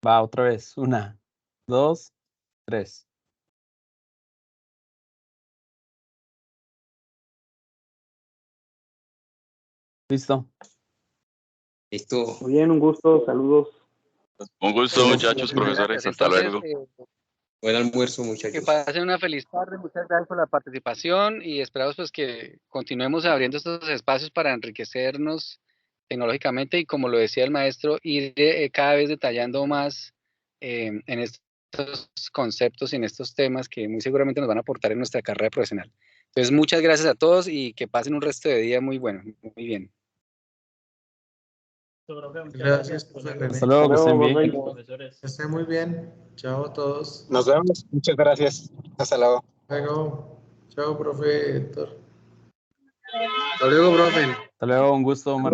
Va, otra vez. 1, 2, 3. Listo. Listo. Muy bien, un gusto, saludos. Un gusto, muchachos, profesores. Hasta luego. Buen almuerzo, Que muchachos. pasen una feliz tarde. Muchas gracias por la participación y esperamos pues que continuemos abriendo estos espacios para enriquecernos tecnológicamente y, como lo decía el maestro, ir cada vez detallando más en estos conceptos y en estos temas que muy seguramente nos van a aportar en nuestra carrera profesional. Entonces, muchas gracias a todos y que pasen un resto de día muy bueno, muy bien. Gracias, profe René. Hasta luego, que estén bien. Que estén muy bien. Chao a todos. Nos vemos. Muchas gracias. Hasta luego. Luego. Chao, profe Héctor. Hasta luego, profe. Hasta luego, un gusto, Omar.